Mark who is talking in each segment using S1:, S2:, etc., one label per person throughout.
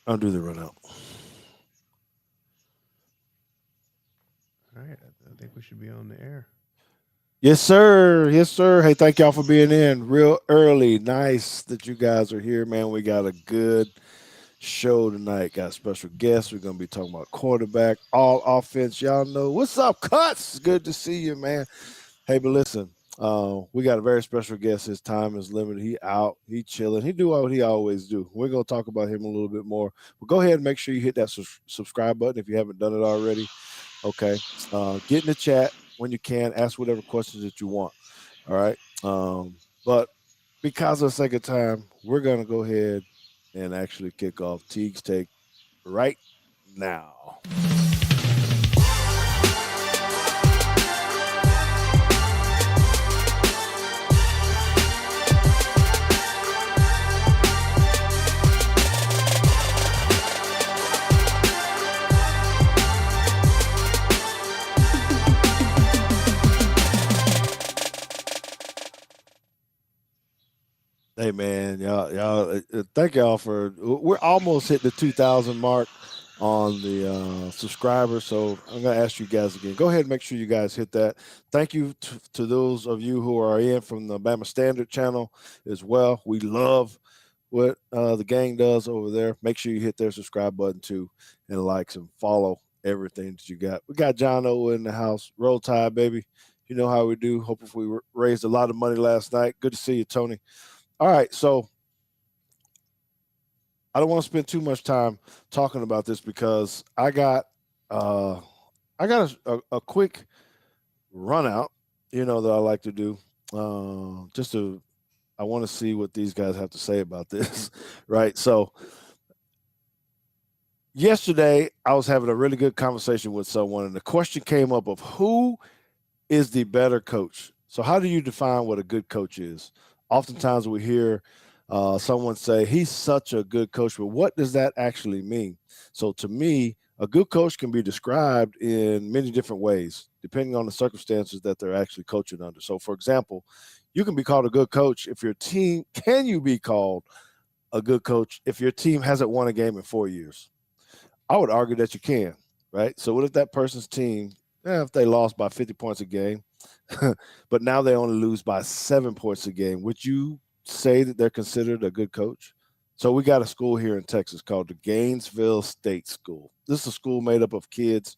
S1: Undo the run out.
S2: All right, I think we should be on the air.
S1: Yes, sir. Yes, sir. Hey, thank y'all for being in real early. Nice that you guys are here, man. We got a good show tonight. Got special guests. We're gonna be talking about quarterback, all offense. Y'all know what's up, Cuts. Good to see you, man. Hey, but listen, we got a very special guest. His time is limited. He out. He chilling. He do what he always do. We're gonna talk about him a little bit more. But go ahead and make sure you hit that subscribe button if you haven't done it already. Okay. Get in the chat when you can. Ask whatever questions that you want. All right. But because of the sake of time, we're gonna go ahead and actually kick off Teague's take right now. Hey man, thank y'all for. We're almost hit the 2,000 mark on the subscribers, so I'm gonna ask you guys again. Go ahead and make sure you guys hit that. Thank you to those of you who are in from the Bama Standard channel as well. We love what the gang does over there. Make sure you hit their subscribe button too, and likes and follow everything that you got. We got John O in the house. Roll Tide, baby. You know how we do. Hope if we raised a lot of money last night. Good to see you, Tony. All right, so I don't want to spend too much time talking about this because uh, I got a quick run out, that I like to do. Just to I want to see what these guys have to say about this, right? So yesterday I was having a really good conversation with someone, and the question came up of who is the better coach. So how do you define what a good coach is? Oftentimes we hear someone say he's such a good coach, but what does that actually mean? So to me, a good coach can be described in many different ways, depending on the circumstances that they're actually coaching under. So, for example, you can be called a good coach if your team. Can you be called a good coach if your team hasn't won a game in 4 years? I would argue that you can, right? So, what if that person's team, if they lost by 50 points a game, but now they only lose by 7 points a game? Would you say that they're considered a good coach? So we got a school here in Texas called the Gainesville State School. This is a school made up of kids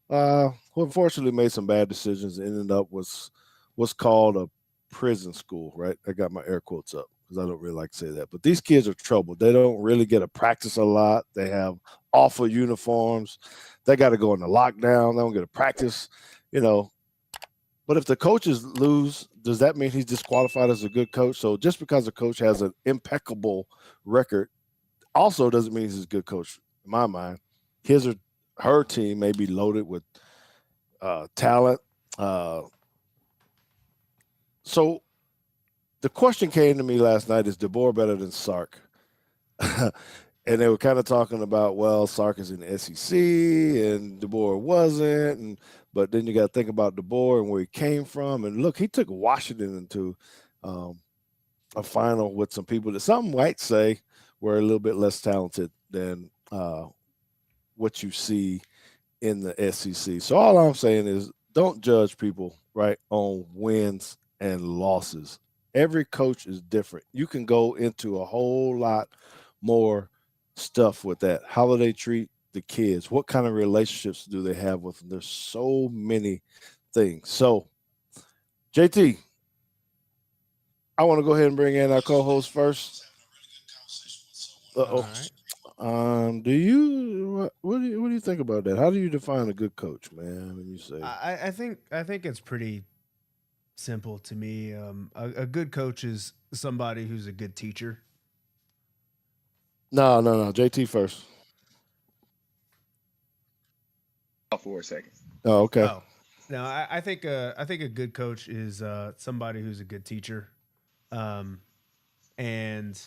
S1: who unfortunately made some bad decisions and ended up was what's called a prison school, right? I got my air quotes up because I don't really like to say that. But these kids are trouble. They don't really get to practice a lot. They have awful uniforms. They got to go into lockdown. They don't get to practice, you know. But if the coaches lose, does that mean he's disqualified as a good coach? So just because a coach has an impeccable record also doesn't mean he's a good coach, in my mind. His or her team may be loaded with talent. Uh, so the question came to me last night: is DeBoer better than Sark? And they were kind of talking about, well, Sark is in the SEC and DeBoer wasn't, but then you got to think about DeBoer and where he came from. And look, he took Washington into um, a final with some people that some might say were a little bit less talented than what you see in the SEC. So all I'm saying is don't judge people right on wins and losses. Every coach is different. You can go into a whole lot more stuff with that. How do they treat the kids? What kind of relationships do they have with them? There's so many things. So, JT, I want to go ahead and bring in our co-host first. Uh
S2: All
S1: oh.
S2: right.
S1: Do you what do you think about that? How do you define a good coach, man? When you say
S2: I think it's pretty simple to me. A good coach is somebody who's a good teacher.
S1: no, no, no, JT first.
S3: For a second.
S1: Oh, okay.
S2: Oh, no, I think a good coach is somebody who's a good teacher, um, and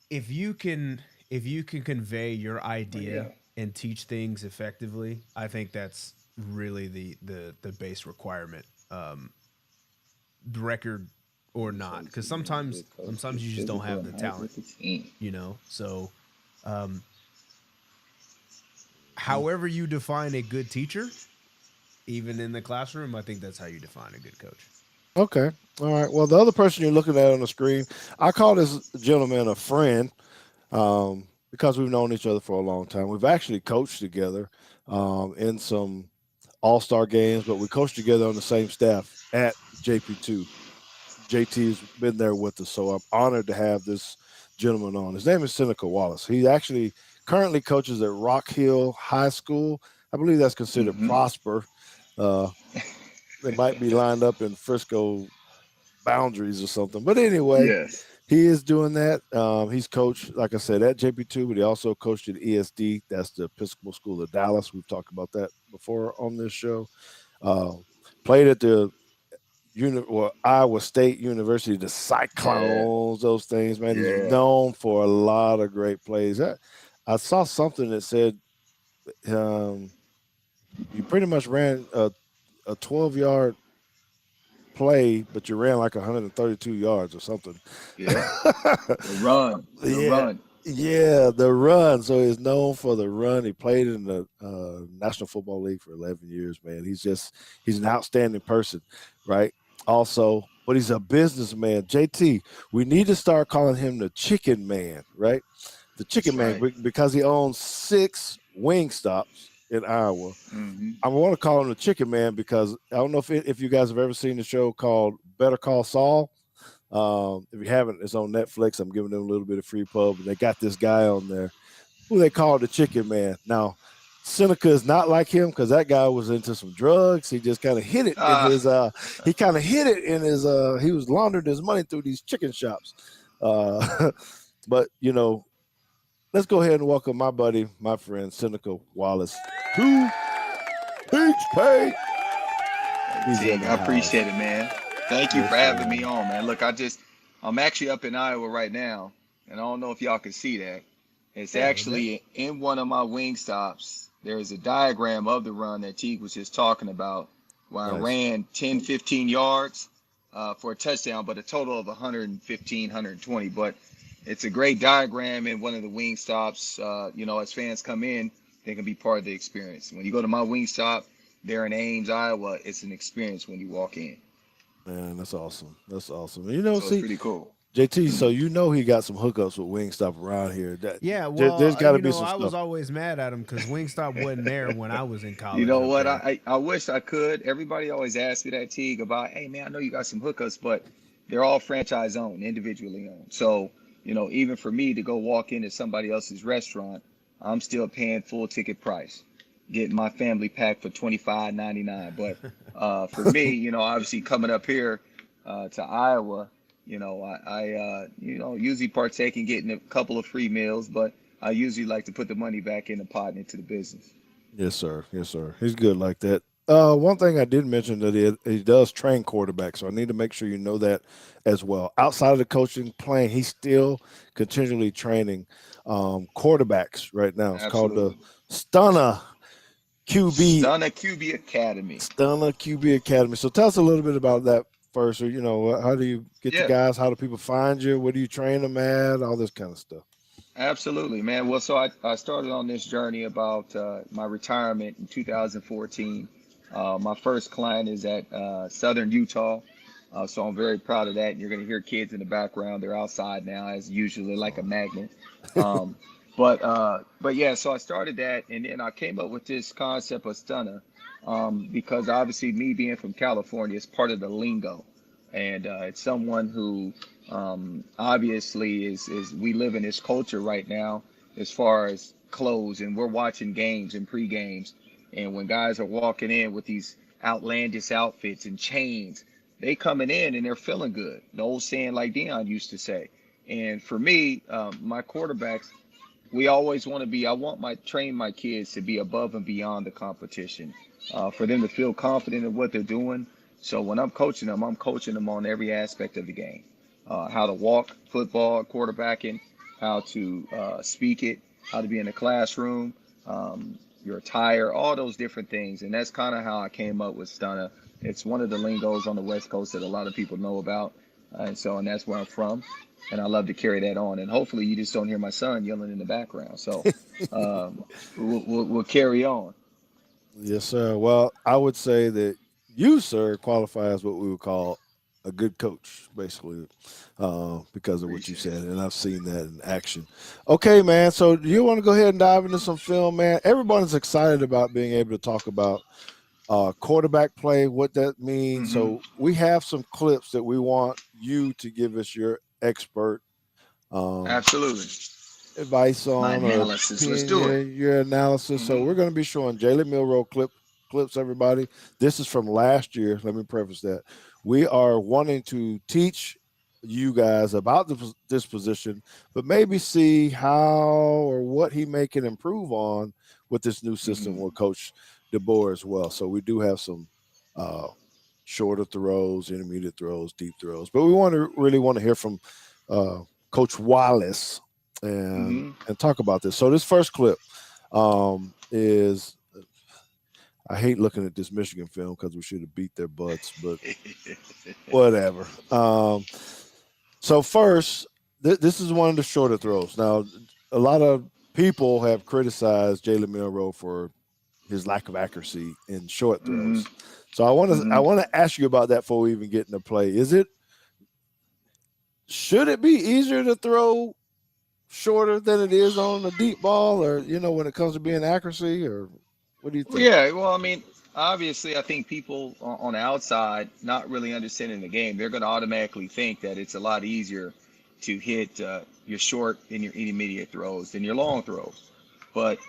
S2: if you can if you can convey your idea
S3: Yeah.
S2: and teach things effectively, I think that's really the base requirement. The record or not, because sometimes you just don't have the talent, so however you define a good teacher, even in the classroom, I think that's how you define a good coach.
S1: Okay. All right. Well, the other person you're looking at on the screen, I call this gentleman a friend because we've known each other for a long time. We've actually coached together in some all-star games, but we coached together on the same staff at JP2. JT's been there with us, so I'm honored to have this gentleman on. His name is Seneca Wallace. He actually currently coaches at Rock Hill High School. I believe that's considered Prosper. Uh, they might be lined up in Frisco boundaries or something. But anyway,
S3: Yes.
S1: he is doing that. He's coached, like I said, at JP2, but he also coached at ESD. That's the Episcopal School of Dallas. We've talked about that before on this show. Uh, Played at the Iowa State University, the
S3: Yeah.
S1: Cyclones, those things, man. He's
S3: Yeah.
S1: known for a lot of great plays. I saw something that said you pretty much ran a 12-yard play, but you ran like 132 yards or something.
S3: Yeah. The run. The
S1: Yeah.
S3: run.
S1: Yeah, the run. So he's known for the run. He played in the National Football League for 11 years, man. He's an outstanding person, right? Also, but he's a businessman. JT, we need to start calling him the Chicken Man, right? The Chicken
S3: That's
S1: Man
S3: right.
S1: because he owns 6 wing stops in Iowa.
S3: Mm-hmm.
S1: I want to call him the Chicken Man because I don't know if you guys have ever seen the show called Better Call Saul. If you haven't, it's on Netflix. I'm giving them a little bit of free pub, and they got this guy on there who they call the Chicken Man. Now, Seneca is not like him because that guy was into some drugs. He just kind of hid it in his. He kind of hid it in his. He was laundering his money through these chicken shops. But let's go ahead and welcome my buddy, my friend Seneca Wallace to Peach Pay.
S3: Teague, I appreciate it, man. Thank you for having me on, man. Look, I'm actually up in Iowa right now, and I don't know if y'all can see that. It's actually in one of my wing stops. There's a diagram of the run that Teague was just talking about, where I ran 10, 15 yards for a touchdown, but a total of 115, 120. But it's a great diagram in one of the wing stops. As fans come in, they can be part of the experience. When you go to my wing stop there in Ames, Iowa, it's an experience when you walk in.
S1: Man, that's awesome. That's awesome.
S3: So it's pretty cool.
S1: JT, so he got some hookups with Wingstop around here.
S2: Yeah, well,
S1: there's got to be some
S2: I
S1: stuff.
S2: was always mad at him because Wingstop wasn't there when I was in college.
S3: You know what? I wish I could. Everybody always asks me that, Teague, about, hey, man, I know you got some hookups, but they're all franchise owned, individually owned. So, even for me to go walk into somebody else's restaurant, I'm still paying full ticket price, getting my family pack for $25.99. But for me, obviously coming up here to Iowa, I usually partake in getting a couple of free meals, but I usually like to put the money back in the pot and into the business.
S1: Yes, sir. Yes, sir. He's good like that. One thing I did mention that he does train quarterbacks, so I need to make sure you know that as well. Outside of the coaching playing, he's still continually training quarterbacks right now. It's called the Stunner
S3: QB Academy.
S1: Stunner QB Academy. So tell us a little bit about that first. Or, how do you get the guys? How do people find you? Where do you train them at? All this kind of stuff.
S3: Absolutely, man. Well, so I started on this journey about my retirement in 2014. My first client is at Southern Utah. So I'm very proud of that. And you're going to hear kids in the background. They're outside now, as usually, like a magnet. But yeah, so I started that, and then I came up with this concept of stunner because obviously me being from California is part of the lingo, and it's someone who obviously is we live in this culture right now as far as clothes, and we're watching games and pre-games, and when guys are walking in with these outlandish outfits and chains, they coming in and they're feeling good. The old saying like Dion used to say. And for me, my quarterbacks, we always want to be, train my kids to be above and beyond the competition, for them to feel confident in what they're doing. So when I'm coaching them on every aspect of the game, how to walk football, quarterbacking, how to speak it, how to be in the classroom, your attire, all those different things. And that's kind of how I came up with Stunner. It's one of the lingos on the West Coast that a lot of people know about. And that's where I'm from, and I love to carry that on. And hopefully, you just don't hear my son yelling in the background. So um, we'll carry on.
S1: Yes, sir. Well, I would say that you, sir, qualify as what we would call a good coach, basically, because of what you
S3: Appreciate it.
S1: said, and I've seen that in action. Okay, man. So, do you want to go ahead and dive into some film, man? Everybody's excited about being able to talk about quarterback play, what that means.
S3: Hmm.
S1: So, we have some clips that we want you to give us your expert um,
S3: Absolutely.
S1: advice
S3: My
S1: on or
S3: analysis. Let's do it.
S1: opinion, your analysis. So
S3: Hmm.
S1: we're going to be showing Jalen Milroe clips, everybody. This is from last year. Let me preface that. We are wanting to teach you guys about this position, but maybe see how or what he may can improve on with this new system
S3: Hmm.
S1: with Coach DeBoer as well. So we do have some uh, shorter throws, intermediate throws, deep throws, but we really want to hear from uh, Coach Wallace and
S3: Hmm.
S1: talk about this. So this first clip is I hate looking at this Michigan film because we should have beat their butts, but whatever. So first, this is one of the shorter throws. Now, a lot of people have criticized Jalen Milroe for his lack of accuracy in short
S3: Hmm.
S1: throws. So I
S3: Hmm.
S1: want to ask you about that before we even get into play. Should it be easier to throw shorter than it is on a deep ball, or when it comes to being accuracy, or what do you think?
S3: Yeah, well, I mean, obviously, I think people on the outside, not really understanding the game, they're going to automatically think that it's a lot easier to hit your short and your intermediate throws than your long throws. But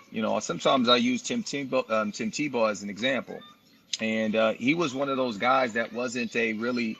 S3: sometimes I use Tim Tebow as an example, and he was one of those guys that wasn't a really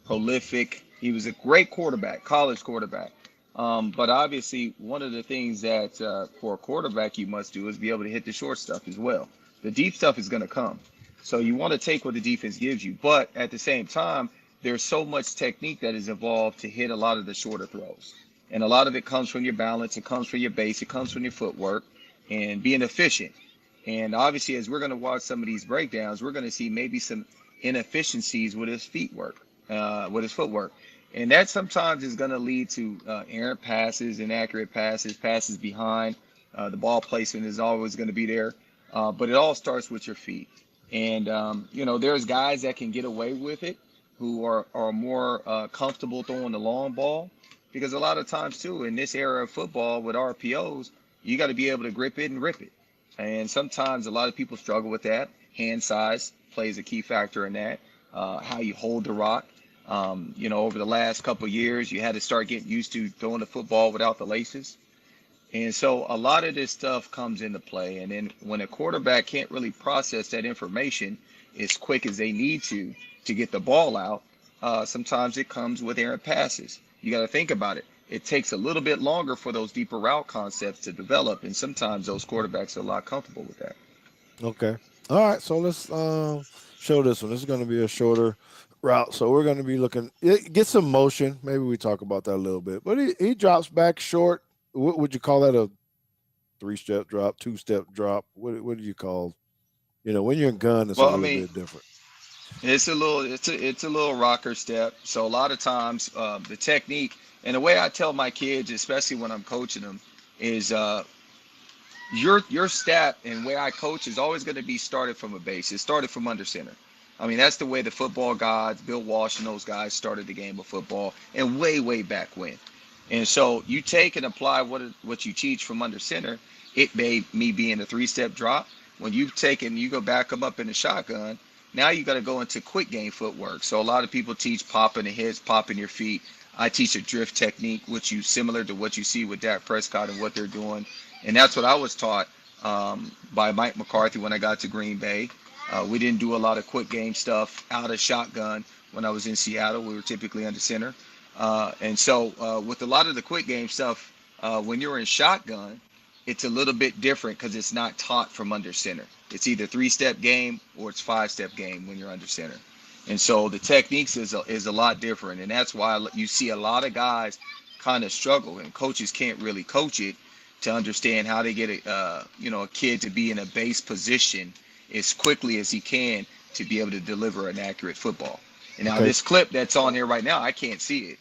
S3: prolific. He was a great quarterback, college quarterback. But obviously, one of the things that for a quarterback you must do is be able to hit the short stuff as well. The deep stuff is going to come. So you want to take what the defense gives you. But at the same time, there's so much technique that is involved to hit a lot of the shorter throws. And a lot of it comes from your balance, it comes from your base, it comes from your footwork and being efficient. And obviously, as we're going to watch some of these breakdowns, we're going to see maybe some inefficiencies with his feet work, with his footwork. And that sometimes is going to lead to errant passes, inaccurate passes, passes behind. The ball placement is always going to be there. But it all starts with your feet. And, there's guys that can get away with it who are more comfortable throwing the long ball. Because a lot of times, too, in this era of football with RPOs, you got to be able to grip it and rip it. And sometimes a lot of people struggle with that. Hand size plays a key factor in that. How you hold the rock. Over the last couple of years, you had to start getting used to throwing the football without the laces. And so a lot of this stuff comes into play. And then when a quarterback can't really process that information as quick as they need to get the ball out, sometimes it comes with errant passes. You got to think about it. It takes a little bit longer for those deeper route concepts to develop. And sometimes those quarterbacks are a lot comfortable with that.
S1: Okay, all right. So let's show this one. This is going to be a shorter route, so we're going to be looking get some motion. Maybe we talk about that a little bit. But he drops back short. What would you call that? A three-step drop, two-step drop? What do you call? When you're in gun, it's a
S3: Well, I
S1: little
S3: mean,
S1: bit different.
S3: it's a little rocker step. So a lot of times the technique and the way I tell my kids, especially when I'm coaching them, is your step and where I coach is always going to be started from a base. It started from under center. I mean, that's the way the football gods, Bill Walsh and those guys started the game of football, and way, way back when. And so you take and apply what you teach from under center. It may me being a three-step drop. When you take and you go back them up in the shotgun, now you got to go into quick game footwork. So a lot of people teach popping the hips, popping your feet. I teach a drift technique, which you similar to what you see with Dak Prescott and what they're doing, and that's what I was taught by Mike McCarthy when I got to Green Bay. We didn't do a lot of quick game stuff out of shotgun when I was in Seattle. We were typically under center. And so with a lot of the quick game stuff, when you're in shotgun, it's a little bit different because it's not taught from under center. It's either three-step game or it's five-step game when you're under center. And so the techniques is a lot different. And that's why you see a lot of guys kind of struggle and coaches can't really coach it to understand how to get a kid to be in a base position as quickly as he can to be able to deliver an accurate football. And now
S1: Okay.
S3: this clip that's on here right now, I can't see it.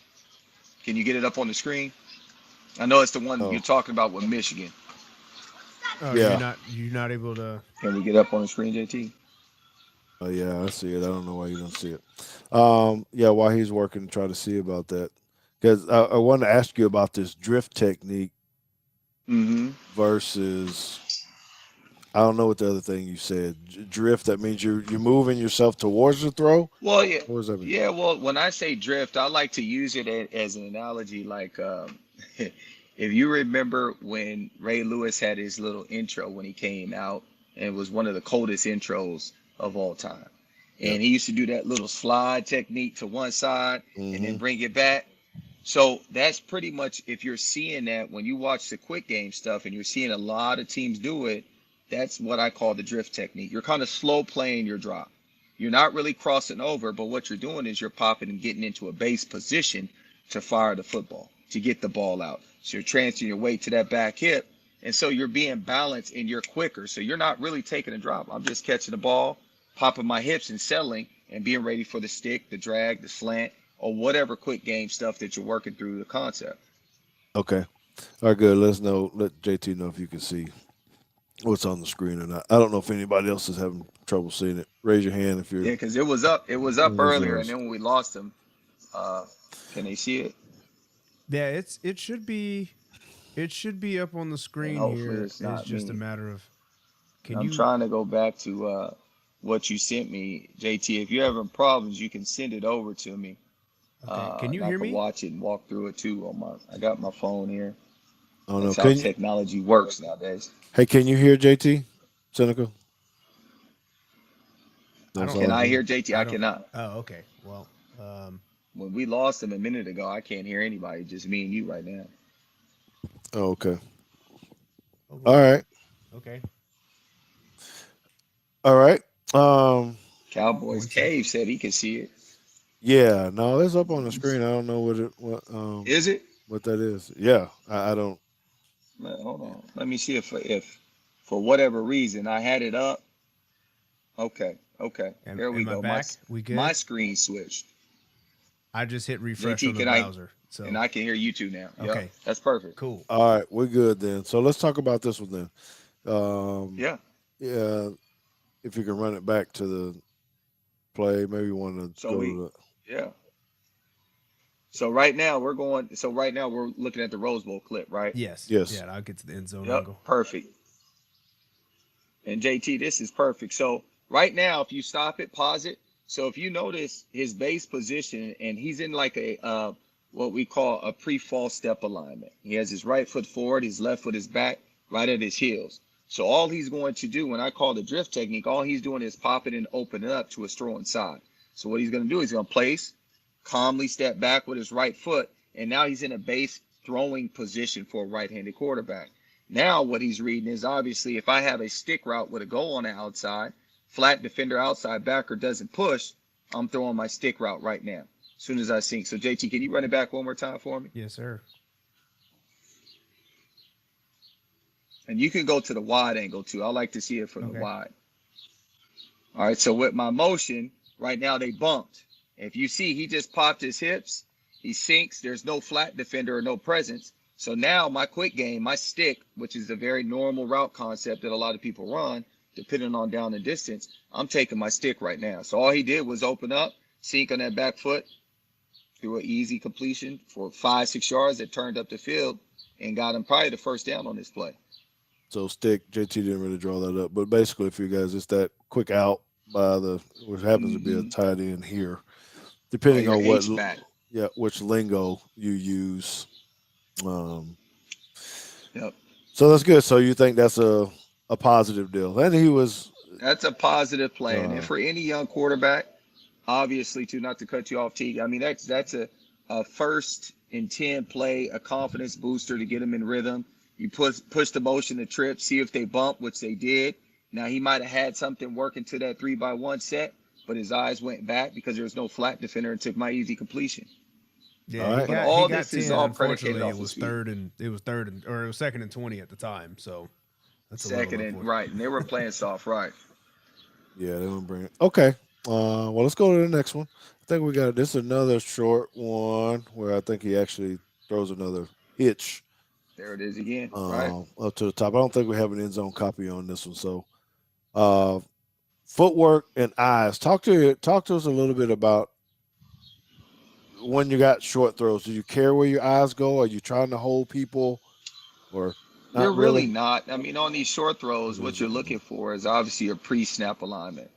S3: Can you get it up on the screen? I know it's the one you're
S1: Oh,
S3: talking about with Michigan.
S2: Oh,
S1: yeah.
S2: you're not able to.
S3: Can we get up on the screen, JT?
S1: Oh, yeah. I see it. I don't know why you don't see it. Yeah. While he's working, try to see about that because I wanted to ask you about this drift technique
S3: Mm-hmm.
S1: versus I don't know what the other thing you said. Drift. That means you're moving yourself towards the throw.
S3: Well, yeah,
S1: What does that mean?
S3: yeah. Well, when I say drift, I like to use it as an analogy. Like, if you remember when Ray Lewis had his little intro when he came out, and it was one of the coldest intros of all time.
S1: Yep.
S3: And he used to do that little slide technique to one side and then
S1: Mm-hmm.
S3: bring it back. So that's pretty much if you're seeing that when you watch the quick game stuff and you're seeing a lot of teams do it, that's what I call the drift technique. You're kind of slow playing your drop. You're not really crossing over, but what you're doing is you're popping and getting into a base position to fire the football, to get the ball out. So you're transferring your weight to that back hip. And so you're being balanced and you're quicker. So you're not really taking a drop. I'm just catching the ball, popping my hips and settling and being ready for the stick, the drag, the slant, or whatever quick game stuff that you're working through the concept.
S1: Okay. All right. Good. Let's know. Let JT know if you can see what's on the screen or not. I don't know if anybody else is having trouble seeing it. Raise your hand if you're.
S3: Yeah, because it was up
S1: There's
S3: earlier, and
S1: yours.
S3: then when we lost him, uh, can they see it?
S2: Yeah, it should be up on the
S3: And
S2: screen
S3: hopefully
S2: here.
S3: it's
S2: It's
S3: not
S2: just a
S3: me.
S2: matter of can
S3: I'm
S2: you
S3: trying to go back to what you sent me, JT. If you're having problems, you can send it over to me,
S2: okay, can you
S3: and I
S2: hear
S3: can
S2: me?
S3: watch it and walk through it too on my. I got my phone here.
S1: I don't know.
S3: That's how
S1: Can you?
S3: technology works nowadays.
S1: Hey, can you hear JT? Seneca?
S2: I
S1: That's
S2: don't
S3: Can
S1: all I
S3: I
S1: hear.
S3: hear JT?
S2: I
S3: I
S2: don't
S3: cannot.
S2: oh okay. Well,
S3: When we lost him a minute ago, I can't hear anybody. Just me and you right now.
S1: Oh, okay.
S2: oh
S1: All
S2: Lord.
S1: right.
S2: Okay.
S1: All right. Um.
S3: Cowboys
S2: One second.
S3: Cave said he could see it.
S1: Yeah. No, it's up on the screen. I don't know
S3: Is it?
S1: what that is. Yeah. I don't.
S3: Hold on. Let me see if for whatever reason I had it up. Okay. Okay. There we
S2: Am I
S3: go.
S2: back? We
S3: My
S2: good?
S3: screen switched.
S2: I just hit refresh
S3: JT,
S2: on the
S3: can I
S2: browser.
S3: and
S2: So,
S3: I can hear you too now. Yep.
S2: okay.
S3: That's perfect.
S2: Cool.
S1: All right. We're good then. So let's talk about this one then. Um.
S3: Yeah.
S1: Yeah. If you can run it back to the play, maybe you want to
S3: So
S1: go
S3: we
S1: to
S3: yeah. So right now we're looking at the Rose Bowl clip, right?
S2: Yes.
S1: yes.
S2: Yeah, I'll get to the end zone
S3: Yep.
S2: angle.
S3: Perfect. And JT, this is perfect. So right now, if you stop it, pause it. So if you notice his base position, and he's in like a what we call a pre-fall step alignment. He has his right foot forward, his left foot is back, right at his heels. So all he's going to do, when I call the drift technique, all he's doing is pop it and open it up to a throw inside. So what he's going to do is he's going to place, calmly step back with his right foot, and now he's in a base throwing position for a right-handed quarterback. Now what he's reading is obviously if I have a stick route with a goal on the outside, flat defender outside backer doesn't push, I'm throwing my stick route right now as soon as I sink. So JT, can you run it back one more time for me?
S2: Yes, sir.
S3: And you can go to the wide angle too. I like to see it from the
S2: Okay.
S3: wide. All right, so with my motion, right now they bumped. If you see, he just popped his hips, he sinks, there's no flat defender or no presence. So now my quick game, my stick, which is a very normal route concept that a lot of people run, depending on down and distance, I'm taking my stick right now. So all he did was open up, sink on that back foot, through an easy completion for 5-6 yards that turned up the field and got him probably the first down on this play.
S1: So stick. JT didn't really draw that up, but basically, for you guys, it's that quick out by the which happens to be a
S3: Mm-hmm.
S1: tight end here,
S3: By
S1: depending
S3: your
S1: on what
S3: H back.
S1: yeah which lingo you use. Um.
S3: Yep.
S1: So that's good. So you think that's a positive deal? And he was.
S3: That's a positive play. And
S1: Uh,
S3: for any young quarterback, obviously, too, not to cut you off, Teague. I mean, that's a first and 10 play, a confidence booster to get him in rhythm. You push the motion to trip, see if they bump, which they did. Now he might have had something working to that 3-by-1 set, but his eyes went back because there was no flat defender and took my easy completion.
S1: all
S2: Yeah,
S1: right.
S3: But
S2: he
S3: all
S2: got
S3: this is
S2: 10.
S3: all predicated
S2: Unfortunately,
S3: off of speed.
S2: it was third and or it was second and 20 at the time. So that's a little
S3: Second and
S2: unfortunate.
S3: right, and they were playing soft right.
S1: Yeah, they don't bring it. Okay. Well, let's go to the next one. I think we got this is another short one where I think he actually throws another hitch
S3: There it is again, right?
S1: up to the top. I don't think we have an end zone copy on this one. So, uh, footwork and eyes. Talk to us a little bit about when you got short throws. Do you care where your eyes go? Are you trying to hold people or
S3: You're
S1: not
S3: really
S1: really?
S3: not. I mean, on these short throws,
S1: What
S3: what
S1: is
S3: you're
S1: it?
S3: looking for is obviously your pre-snap alignment.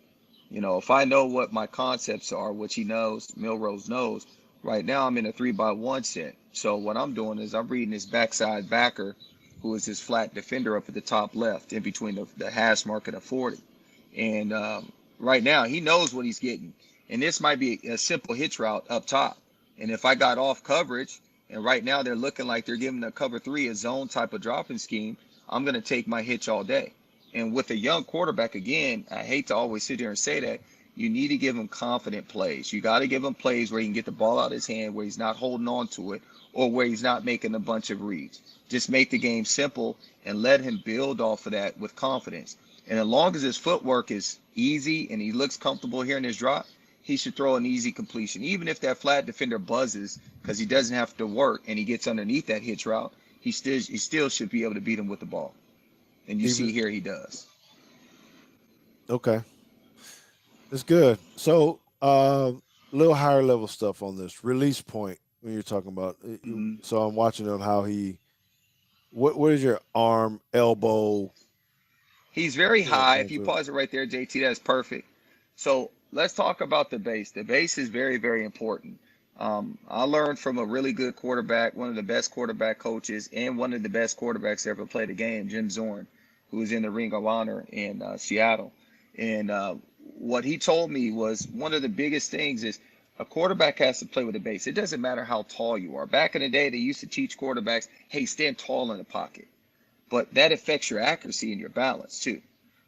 S3: If I know what my concepts are, which he knows, Milrose knows, right now I'm in a 3-by-1 set. So what I'm doing is I'm reading his backside backer, who is his flat defender up at the top left, in between the hash mark and a 40. And right now he knows what he's getting. And this might be a simple hitch route up top. And if I got off coverage, and right now they're looking like they're giving the cover three a zone type of dropping scheme, I'm going to take my hitch all day. And with a young quarterback, again, I hate to always sit here and say that, you need to give him confident plays. You got to give him plays where he can get the ball out of his hand, where he's not holding on to it, or where he's not making a bunch of reads. Just make the game simple and let him build off of that with confidence. And as long as his footwork is easy and he looks comfortable here in his drop, he should throw an easy completion. Even if that flat defender buzzes because he doesn't have to work and he gets underneath that hitch route, he still should be able to beat him with the ball. And you see
S1: Even
S3: here he does.
S1: okay, it's good. So, a little higher level stuff on this release point when you're talking about.
S3: Mhm.
S1: So I'm watching on how he. What is your arm, elbow?
S3: He's very high.
S1: Going
S3: If you
S1: through.
S3: pause it right there, JT, that's perfect. So let's talk about the base. The base is very, very important. I learned from a really good quarterback, one of the best quarterback coaches, and one of the best quarterbacks to ever play the game, Jim Zorn, who was in the Ring of Honor in Seattle. And what he told me was one of the biggest things is a quarterback has to play with the base. It doesn't matter how tall you are. Back in the day, they used to teach quarterbacks, hey, stand tall in the pocket, but that affects your accuracy and your balance too.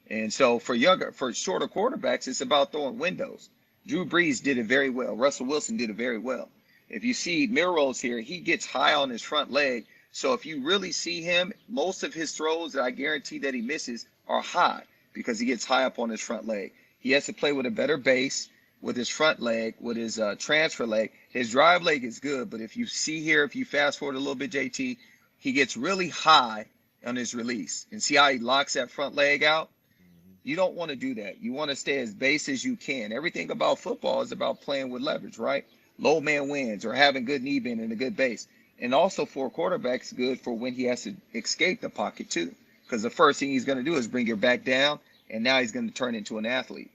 S3: And so for shorter quarterbacks, it's about throwing windows. Drew Brees did it very well. Russell Wilson did it very well. If you see Milroe's here, he gets high on his front leg. So if you really see him, most of his throws that I guarantee that he misses are high because he gets high up on his front leg. He has to play with a better base with his front leg, with his transfer leg. His drive leg is good, but if you see here, if you fast forward a little bit, JT, he gets really high on his release. And see how he locks that front leg out? You don't want to do that. You want to stay as base as you can. Everything about football is about playing with leverage, right? Low man wins or having good knee bend and a good base. And also for a quarterback, it's good for when he has to escape the pocket too. Because the first thing he's going to do is bring your back down, and now he's going to turn into an athlete.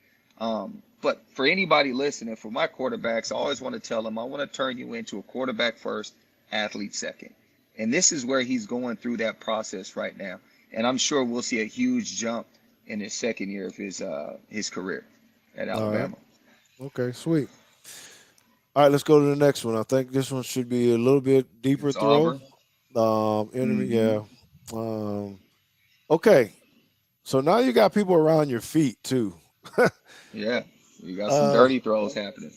S3: But for anybody listening, for my quarterbacks, I always want to tell them, I want to turn you into a quarterback first, athlete second. And this is where he's going through that process right now. And I'm sure we'll see a huge jump in his second year of his career at
S1: All right.
S3: Alabama.
S1: Okay. Sweet. All right. Let's go to the next one. I think this one should be a little bit deeper
S3: It's
S1: throw.
S3: Auburn.
S1: Enemy.
S3: Mm-hmm.
S1: Yeah. Um. Okay. So now you got people around your feet too.
S3: Yeah, you got some
S1: uh.
S3: dirty throws happening.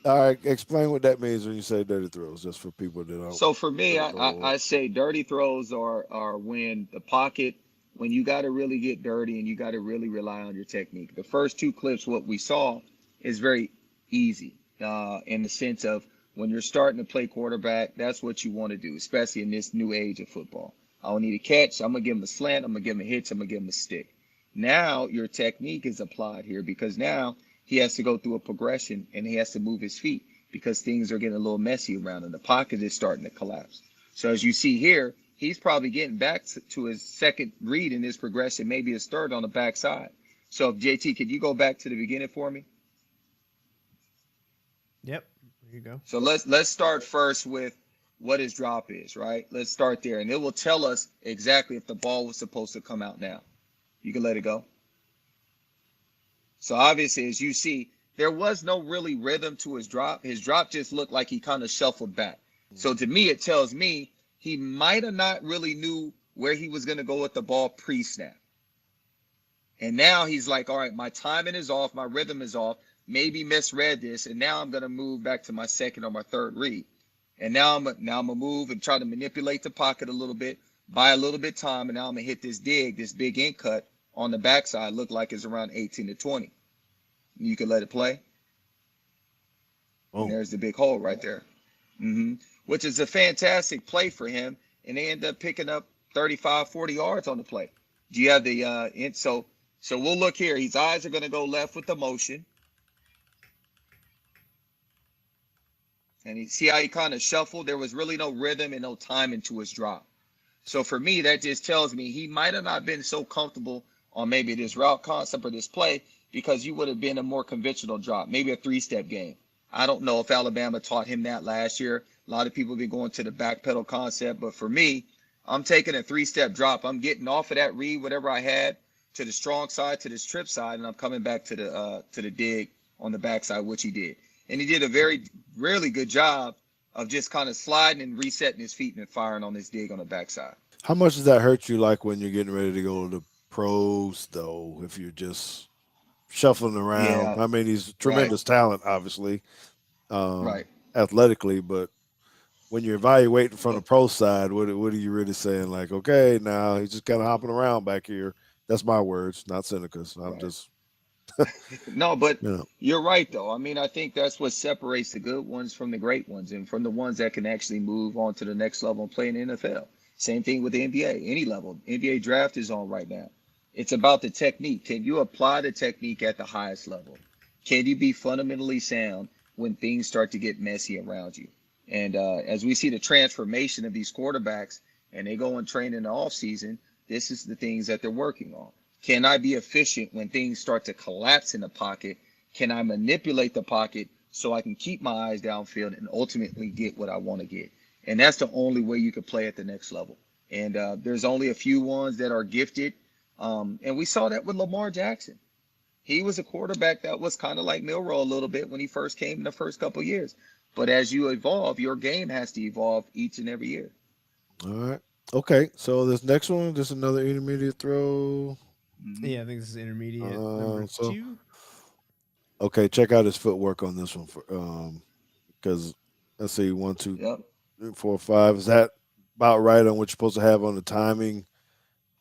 S1: All right. Explain what that means when you say dirty throws, just for people
S3: So for me,
S1: don't
S3: I, I,
S1: know.
S3: I say dirty throws are when the pocket, when you got to really get dirty and you got to really rely on your technique. The first two clips, what we saw, is very easy in the sense of when you're starting to play quarterback, that's what you want to do, especially in this new age of football. I don't need a catch. I'm going to give him a slant. I'm going to give him a hitch. I'm going to give him a stick. Now your technique is applied here because now he has to go through a progression and he has to move his feet because things are getting a little messy around him. The pocket is starting to collapse. So as you see here, he's probably getting back to his second read in his progression, maybe his third on the backside. So if JT, could you go back to the beginning for me?
S2: Yep. There you go.
S3: So let's start first with what his drop is, right? Let's start there, and it will tell us exactly if the ball was supposed to come out now. You can let it go. So obviously, as you see, there was no really rhythm to his drop. His drop just looked like he kind of shuffled back. So to me, it tells me he might have not really knew where he was going to go with the ball pre-snap. And now he's like, all right, my timing is off, my rhythm is off, maybe misread this, and now I'm going to move back to my second or my third read. And now I'm gonna move and try to manipulate the pocket a little bit, buy a little bit of time, and now I'm gonna hit this dig, this big in cut on the backside. Look like it's around 18 to 20. You can let it play. And
S1: Oh,
S3: there's the big hole right there. Which is a fantastic play for him. And they end up picking up 35, 40 yards on the play. Do you have the so we'll look here. His eyes are going to go left with the motion. And you see how he kind of shuffled? There was really no rhythm and no time into his drop. So for me, that just tells me he might have not been so comfortable on maybe this route concept or this play because you would have been a more conventional drop, maybe a three-step game. I don't know if Alabama taught him that last year. A lot of people have been going to the backpedal concept, but for me, I'm taking a three-step drop. I'm getting off of that read, whatever I had, to the strong side, to this trip side, and I'm coming back to the dig on the backside, which he did. And he did a really good job of just kind of sliding and resetting his feet and firing on this dig on the backside.
S1: how much does that hurt you? Like when you're getting ready to go to the pros, though, if you're just shuffling around.
S3: Yeah,
S1: I mean, he's
S3: right,
S1: tremendous talent, obviously,
S3: right.
S1: athletically, but when you're evaluating from the
S3: But
S1: pro side, what are you really saying? Like, okay, now he's just kind of hopping around back here. That's my words, not Seneca's. I'm
S3: right.
S1: just,
S3: No, but
S1: you know,
S3: you're right though. I mean, I think that's what separates the good ones from the great ones and from the ones that can actually move on to the next level and play in the NFL. Same thing with the NBA, any level. NBA draft is on right now. It's about the technique. Can you apply the technique at the highest level? Can you be fundamentally sound when things start to get messy around you? And as we see the transformation of these quarterbacks and they go and train in the off season, this is the things that they're working on. Can I be efficient when things start to collapse in the pocket? Can I manipulate the pocket so I can keep my eyes downfield and ultimately get what I want to get? And that's the only way you can play at the next level. And there's only a few ones that are gifted. And we saw that with Lamar Jackson. He was a quarterback that was kind of like Milroe a little bit when he first came in the first couple of years. But as you evolve, your game has to evolve each and every year.
S1: all right. Okay, so this next one, just another intermediate throw.
S3: Hmm.
S2: Yeah, I think this is intermediate number
S1: So,
S2: 2.
S1: okay, check out his footwork on this one for because let's see, one, two,
S3: Yep.
S1: three, four, five. Is that about right on what you're supposed to have on the timing?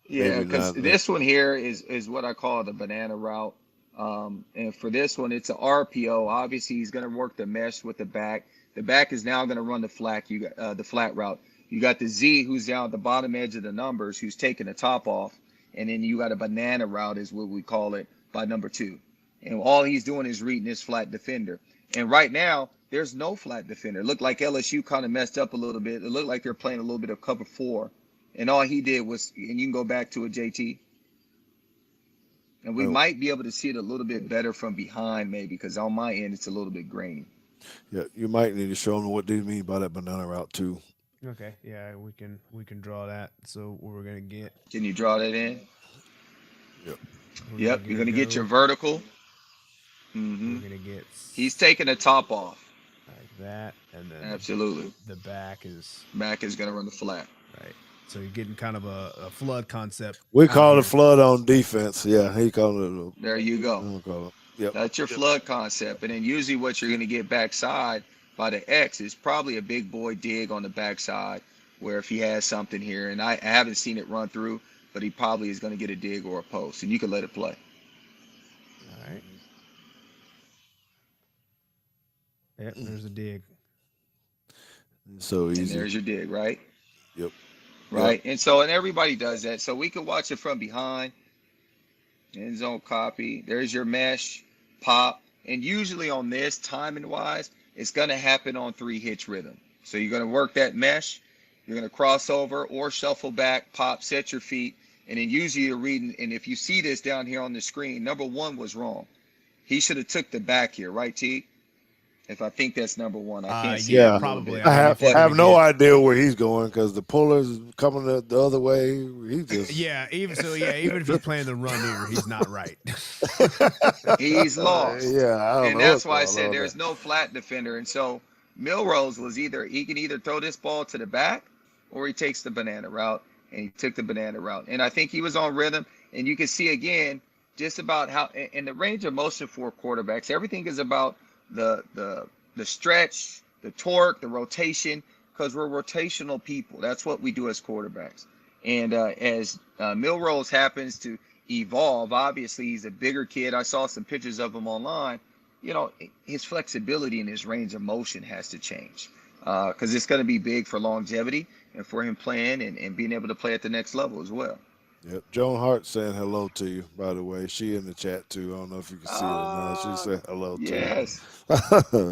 S3: Yeah,
S1: Maybe
S3: because
S1: not.
S3: this one here is what I call the banana route. And for this one, it's an RPO. Obviously, he's going to work the mesh with the back. The back is now going to run the flat. You got the flat route. You got the Z who's down at the bottom edge of the numbers, who's taking the top off, and then you got a banana route is what we call it by number 2. And all he's doing is reading this flat defender. And right now, there's no flat defender. It looked like LSU kind of messed up a little bit. It looked like they're playing a little bit of cover 4 and all he did was, and you can go back to a JT, and we
S1: Oh,
S3: might be able to see it a little bit better from behind, maybe, because on my end it's a little bit grainy.
S1: yeah, you might need to show them what they mean by that banana route too.
S2: Okay, yeah, we can draw that. So what we're gonna get,
S3: Can you draw that in?
S1: Yep.
S2: we're gonna
S3: Yep, you're
S2: get a
S3: gonna get your
S2: go.
S3: vertical.
S2: We're
S3: Hmm.
S2: gonna get
S3: He's taking the top off.
S2: like that, and then
S3: Absolutely.
S2: the back is
S3: Back is gonna run the flat.
S2: right. So you're getting kind of a flood concept
S1: We
S2: out
S1: call it
S2: here.
S1: flood on defense. Yeah, he called it.
S3: There you
S1: I
S3: go.
S1: don't call it. Yep.
S3: That's your flood concept. And then usually what you're gonna get backside by the X is probably a big boy dig on the backside, where if he has something here, and I haven't seen it run through, but he probably is gonna get a dig or a post, and you can let it play.
S2: All right. Yep. There's a dig.
S1: So
S3: And
S1: easy.
S3: there's your dig, right?
S1: Yep. Yep.
S3: Right. And everybody does that. So we can watch it from behind, end zone copy. There's your mesh, pop. And usually on this, timing wise, it's going to happen on 3 hitch rhythm. So you're going to work that mesh, you're going to cross over or shuffle back, pop, set your feet. And then usually you're reading. And if you see this down here on the screen, number 1 was wrong. He should have took the back here, right, T? If I think that's number 1, I can't see it
S2: Yeah,
S3: a
S1: Yeah.
S3: little
S2: probably.
S3: bit.
S2: I mean, if
S1: I
S2: you're
S3: But
S2: gonna
S1: have no
S2: get,
S1: idea where he's going because the puller's coming the other way. He just
S2: yeah, even so, yeah, even if he's playing the run here, he's not right.
S3: he's lost.
S1: yeah, I don't
S3: And
S1: know what's
S3: that's why I
S1: going
S3: said
S1: on there.
S3: there's no flat defender. And so Milrose was either he can either throw this ball to the back or he takes the banana route. And he took the banana route. And I think he was on rhythm. And you can see again just about how in the range of motion for quarterbacks, everything is about the stretch, the torque, the rotation, because we're rotational people. That's what we do as quarterbacks. And as Milrose happens to evolve, obviously he's a bigger kid. I saw some pictures of him online. you know, his flexibility and his range of motion has to change because it's going to be big for longevity and for him playing and being able to play at the next level as well.
S1: Yep. Joan Hart saying hello to you, by the way. She in the chat too. I don't know if you can see it or not. She
S3: Uh,
S1: said hello to you.
S3: yes,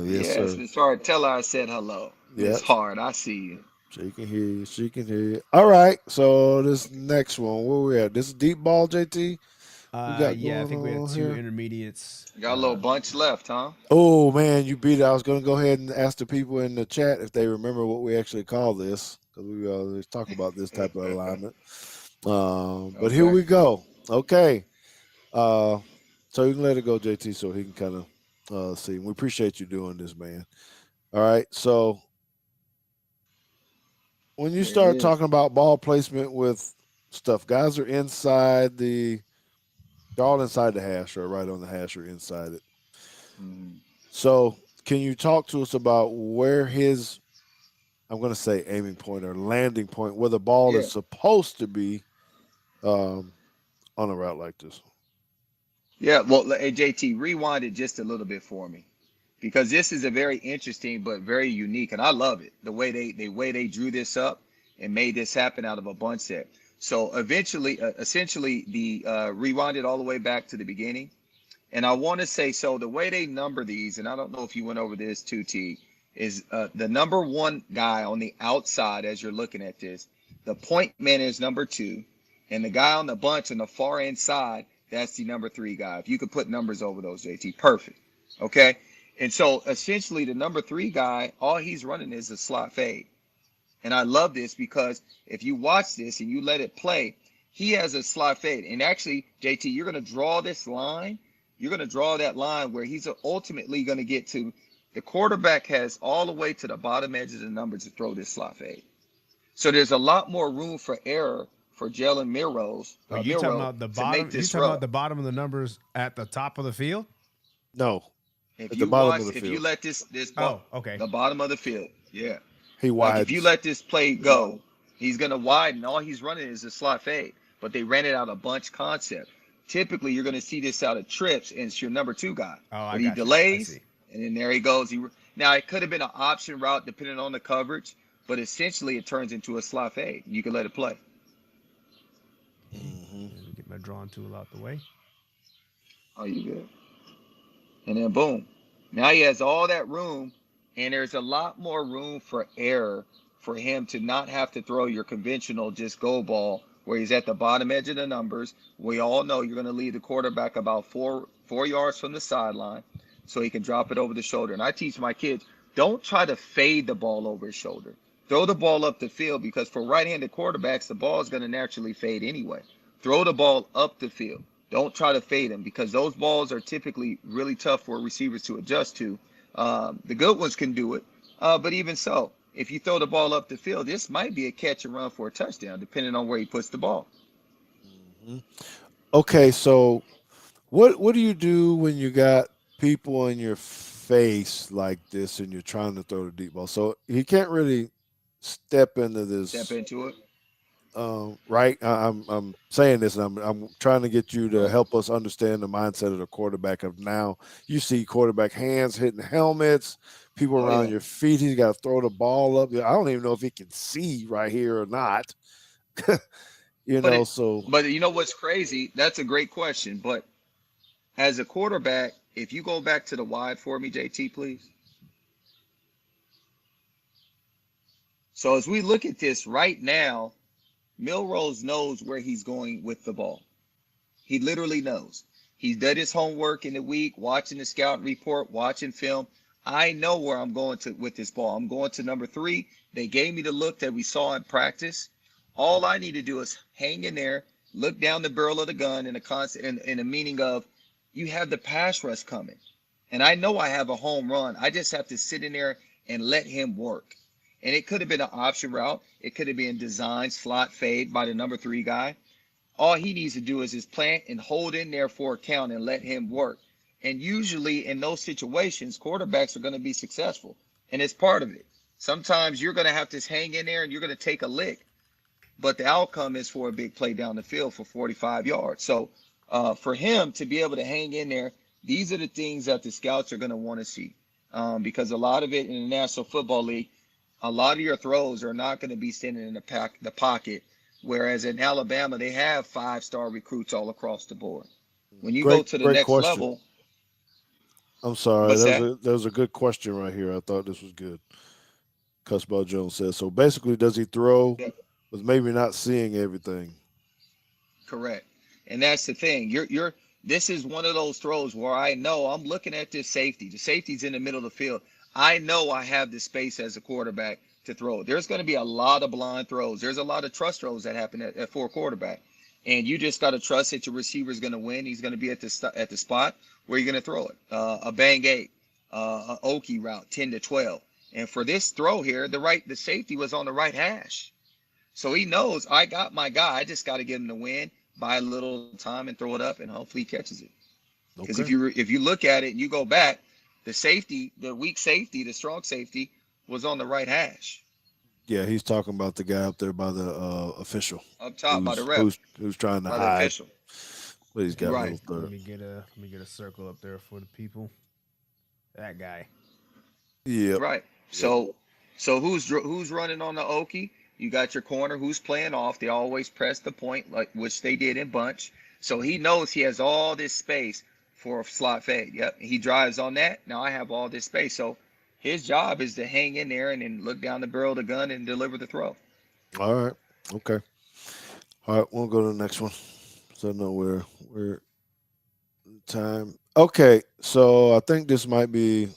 S1: Yes,
S3: yes,
S1: sir.
S3: Miss Hart. Tell her I said hello, Miss
S1: Yep.
S3: Hart. I see you.
S1: She can hear you. She can hear you. All right. So this next one, where we at? This is deep ball, JT. We got
S2: Yeah, I
S1: going
S2: think we have
S1: on
S2: 2
S1: here.
S2: intermediates.
S3: Got a little bunch left, huh?
S1: Oh man, you beat it. I was gonna go ahead and ask the people in the chat if they remember what we actually call this, because we always talk about this type of alignment. But here
S3: Okay.
S1: we go. Okay. Uh, so you can let it go, JT, so he can kind of see. We appreciate you doing this, man. All right. So when you
S3: There it
S1: start
S3: is.
S1: talking about ball placement with stuff, guys are inside they're all inside the hash or right on the hash or inside it.
S3: Mhm.
S1: So can you talk to us about where his, I'm going to say aiming point or landing point, where the ball
S3: Yeah.
S1: is supposed to be um, on a route like this?
S3: Yeah. Well, hey, JT, rewind it just a little bit for me because this is a very interesting but very unique, and I love it the way they drew this up and made this happen out of a bunch set. So eventually, essentially, the rewind it all the way back to the beginning. And I want to say, so the way they number these, and I don't know if you went over this too, T, is the number one guy on the outside as you're looking at this. The point man is number two, and the guy on the bunch on the far inside, that's the number three guy. If you could put numbers over those, JT, perfect. Okay. And so essentially, the number three guy, all he's running is a slot fade. And I love this because if you watch this and you let it play, he has a slot fade. And actually, JT, you're going to draw this line. You're going to draw that line where he's ultimately going to get to the quarterback has all the way to the bottom edge of the numbers to throw this slot fade. So there's a lot more room for error for Jalen
S2: Are you talking
S3: Milroe
S2: about the
S3: to make
S2: bottom? You
S3: this
S2: talking about
S3: throw.
S2: the bottom of the numbers at the top of the field?
S1: No,
S3: If
S1: at the
S3: you
S1: bottom of
S3: watch,
S1: the
S3: if you
S1: field.
S3: let this
S2: Oh, okay.
S3: the bottom of the field, yeah.
S1: He
S3: Like if you
S1: widens.
S3: let this play go, he's gonna widen. All he's running is a slot fade. But they ran it out a bunch concept. Typically, you're gonna see this out of trips, and it's your number two guy.
S2: Oh, I
S3: But he
S2: got you. I
S3: delays,
S2: see.
S3: and then there he goes. Now it could have been an option route depending on the coverage, but essentially it turns into a slot fade. You can let it play.
S2: Okay.
S1: Hmm.
S2: Let me get my drawing tool out the way.
S3: Oh, you good? And then boom. Now he has all that room, and there's a lot more room for error for him to not have to throw your conventional just go ball where he's at the bottom edge of the numbers. We all know you're going to leave the quarterback about four yards from the sideline so he can drop it over the shoulder. And I teach my kids, don't try to fade the ball over his shoulder. Throw the ball up the field because for right-handed quarterbacks, the ball is going to naturally fade anyway. Throw the ball up the field. Don't try to fade them because those balls are typically really tough for receivers to adjust to. The good ones can do it, but even so, if you throw the ball up the field, this might be a catch and run for a touchdown, depending on where he puts the ball.
S1: Hmm. Okay, so what do you do when you got people in your face like this and you're trying to throw the deep ball? So he can't really step into
S3: Step
S1: this.
S3: into it.
S1: Right. I'm saying this, and I'm trying to get you to
S3: Right.
S1: help us understand the mindset of the quarterback. Of now, you see quarterback hands hitting helmets, people
S3: Oh
S1: around
S3: yeah.
S1: your feet. He's got to throw the ball up. I don't even know if he can see right here or not. You
S3: But
S1: know,
S3: it,
S1: so
S3: but you know what's crazy? That's a great question. But as a quarterback, if you go back to the wide for me, JT, please. So as we look at this right now, Milrose knows where he's going with the ball. He literally knows. He's done his homework in the week, watching the scout report, watching film. I know where I'm going to with this ball. I'm going to number three. They gave me the look that we saw in practice. All I need to do is hang in there, look down the barrel of the gun in a constant in the meaning of you have the pass rush coming. And I know I have a home run. I just have to sit in there and let him work. And it could have been an option route. It could have been design slot fade by the number three guy. All he needs to do is just plant and hold in there for a count and let him work. And usually in those situations, quarterbacks are going to be successful. And it's part of it. Sometimes you're going to have to hang in there and you're going to take a lick, but the outcome is for a big play down the field for 45 yards. So for him to be able to hang in there, These are the things that the scouts are going to want to see, because a lot of it in the National Football League, a lot of your throws are not going to be sitting in the pocket, whereas in Alabama, they have 5-star recruits all across the board. When you go
S1: Great,
S3: to the
S1: great
S3: next
S1: question.
S3: level,
S1: I'm sorry.
S3: what's that?
S1: That was a good question right here. I thought this was good. Cussball Jones says so. Basically, does he throw
S3: Yeah,
S1: with maybe not seeing everything?
S3: correct. And that's the thing. This is one of those throws where I know I'm looking at this safety. The safety's in the middle of the field. I know I have the space as a quarterback to throw. There's going to be a lot of blind throws. There's a lot of trust throws that happen at for a quarterback. And you just got to trust that your receiver is going to win. He's going to be at the spot where you're going to throw it. A bang eight, an Okie route, 10 to 12. And for this throw here, the safety was on the right hash. So he knows I got my guy. I just got to get him to win, buy a little time and throw it up, and hopefully he catches it. Because
S1: Okay.
S3: if you look at it and you go back, the safety, the weak safety, the strong safety was on the right hash
S1: Yeah, he's talking about the guy up there by the official
S3: up top by the ref,
S1: who's trying to
S3: by the
S1: hide,
S3: official.
S1: but he's got a
S3: Right,
S1: little third.
S2: Let me get a circle up there for the people. That guy.
S1: Yep.
S3: right.
S1: Yep.
S3: So who's running on the Okie? You got your corner who's playing off. They always press the point, like which they did in bunch. So he knows he has all this space for a slot fade. Yep, he drives on that. Now I have all this space. So his job is to hang in there and then look down the barrel of the gun and deliver the throw.
S1: All right. Okay. All right. We'll go to the next one. So I know we're time. Okay. So I think this might be.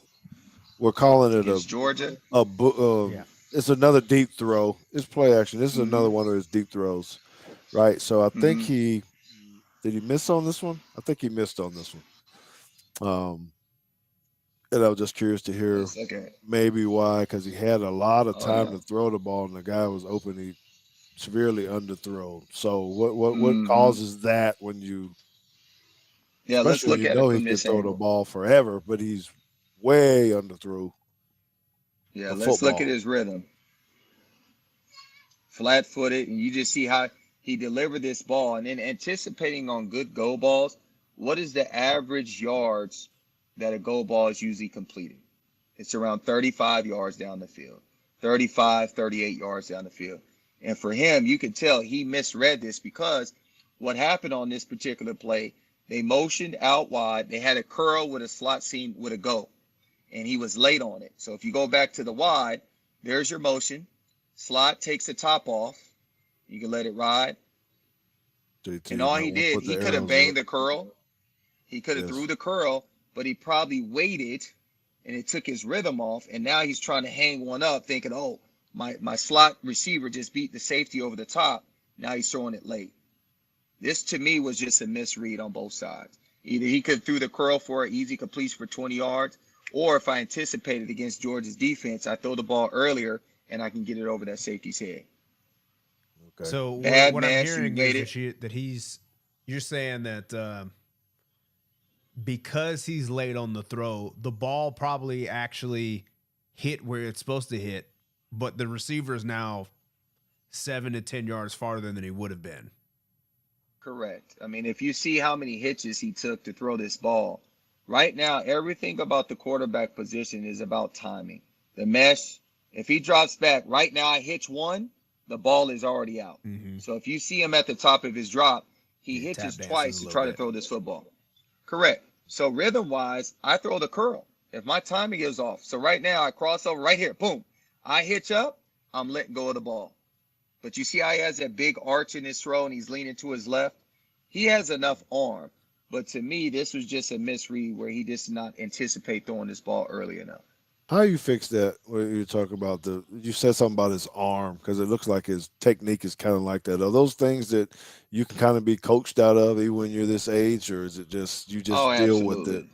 S1: We're calling it
S3: Against Georgia.
S2: Yeah.
S1: it's another deep throw. It's play action. This is another
S3: Mm-hmm.
S1: one of his deep throws, right? So I think
S3: Mm-hmm.
S1: he did he miss on this one? I think he missed on this one. And I was just curious to hear
S3: Let's look at it.
S1: maybe why, because he had a lot of
S3: Oh
S1: time
S3: yeah.
S1: to throw the ball, and the guy was open. He severely underthrown. So what
S3: Mm-hmm.
S1: causes that when you,
S3: Yeah, let's
S1: especially when
S3: look
S1: you
S3: at it
S1: know he
S3: from
S1: can
S3: this
S1: throw the
S3: angle.
S1: ball forever, but he's way underthrew
S3: Yeah,
S1: a
S3: let's look at
S1: football.
S3: his rhythm. Flat footed, and you just see how he delivered this ball. And then anticipating on good go balls, what is the average yards that a go ball is usually completed? It's around 35 yards down the field, 35, 38 yards down the field. And for him, you could tell he misread this because what happened on this particular play, they motioned out wide. They had a curl with a slot seam with a go, and he was late on it. So if you go back to the wide, there's your motion. Slot takes the top off. You can let it ride.
S1: JT,
S3: And
S1: you
S3: all
S1: might
S3: he
S1: want to
S3: did,
S1: put the
S3: he could have
S1: arrows up.
S3: banged the curl. He could have threw
S1: Yes.
S3: the curl, but he probably waited and it took his rhythm off. And now he's trying to hang one up, thinking, oh, my slot receiver just beat the safety over the top. Now he's throwing it late. This to me was just a misread on both sides. Either he could have threw the curl for an easy completion for 20 yards, or if I anticipated against Georgia's defense, I throw the ball earlier and I can get it over that safety's head.
S1: Okay.
S2: So
S3: Bad
S2: what I'm
S3: mesh, you
S2: hearing is
S3: waited.
S2: you're saying that because he's late on the throw, the ball probably actually hit where it's supposed to hit, but the receiver is now 7 to 10 yards farther than he would have been.
S3: Correct. I mean, if you see how many hitches he took to throw this ball, right now, everything about the quarterback position is about timing. The mesh, if he drops back, right now I hitch one, the ball is already out.
S2: Mm-hmm.
S3: So if you see him at the top of his drop, he
S2: Yeah, tap
S3: hitches
S2: dances
S3: twice
S2: a
S3: to
S2: little
S3: try to
S2: bit.
S3: throw this football. Correct. So rhythm wise, I throw the curl. If my timing is off. So right now I cross over right here. Boom. I hitch up, I'm letting go of the ball. But you see how he has that big arch in his throw and he's leaning to his left? He has enough arm. But to me, this was just a misread where he just did not anticipate throwing this ball early enough.
S1: How you fix that when you talk about you said something about his arm because it looks like his technique is kind of like that. Are those things that you can kind of be coached out of even when you're this age, or is it just you
S3: Oh,
S1: just deal with it?
S3: absolutely.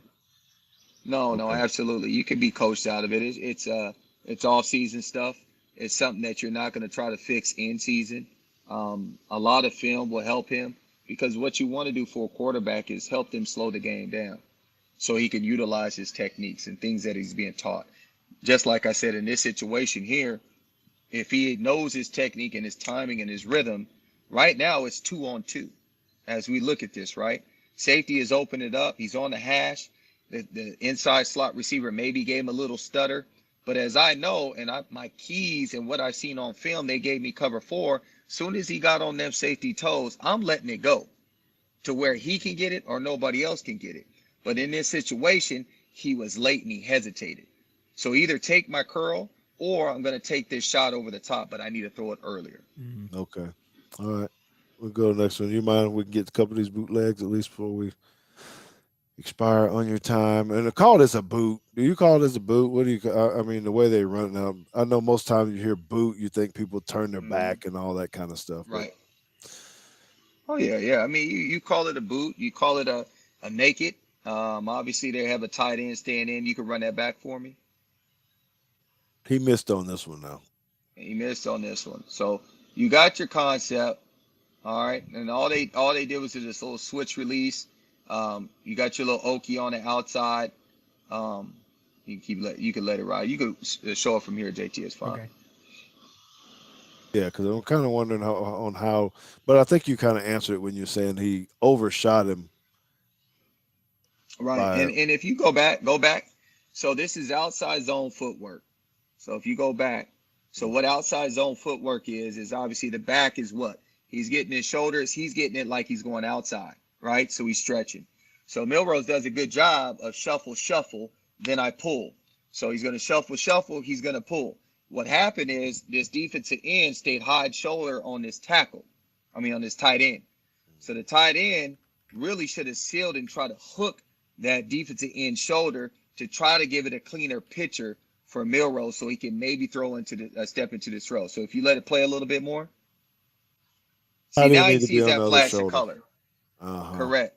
S3: No, no,
S1: Okay.
S3: absolutely. You can be coached out of it. It's off season stuff. It's something that you're not going to try to fix in season. A lot of film will help him because what you want to do for a quarterback is help them slow the game down so he can utilize his techniques and things that he's being taught. Just like I said in this situation here, if he knows his technique and his timing and his rhythm, right now it's 2-on-2 as we look at this, right? Safety is opening it up. He's on the hash. The inside slot receiver maybe gave him a little stutter. But as I know, and my keys and what I've seen on film, they gave me cover 4. Soon as he got on them safety toes, I'm letting it go to where he can get it or nobody else can get it. But in this situation, he was late and he hesitated. So either take my curl or I'm going to take this shot over the top, but I need to throw it earlier.
S1: Okay. All right. We'll go to the next one. You mind if we can get a couple of these bootlegs at least before we expire on your time? And to call this a boot, do you call this a boot? What do you? I mean, the way they run it now. I know most times you hear boot, you think people turn their back and all that kind of stuff.
S3: Right. Oh yeah. I mean, you call it a boot, you call it a naked. Obviously they have a tight end staying in. You can run that back for me.
S1: He missed on this one now.
S3: He missed on this one. So you got your concept. All right. And all they did was this little switch release. You got your little Okie on the outside. You can let it ride. You could show it from here, JT. It's fine.
S2: Okay.
S1: Yeah, because I'm kind of wondering how, but I think you kind of answered it when you're saying he overshot him.
S3: Right. And if you go back. So this is outside zone footwork. So if you go back, so what outside zone footwork is obviously the back is what? He's getting his shoulders. He's getting it like he's going outside, right? So he's stretching. So Milroe does a good job of shuffle, then I pull. So he's going to shuffle, he's going to pull. What happened is this defensive end stayed high shoulder on this on this tight end. So the tight end really should have sealed and tried to hook that defensive end shoulder to try to give it a cleaner picture for Milroe so he can maybe throw into step into this throw. So if you let it play a little bit more. See, now he sees that flash of color. Correct.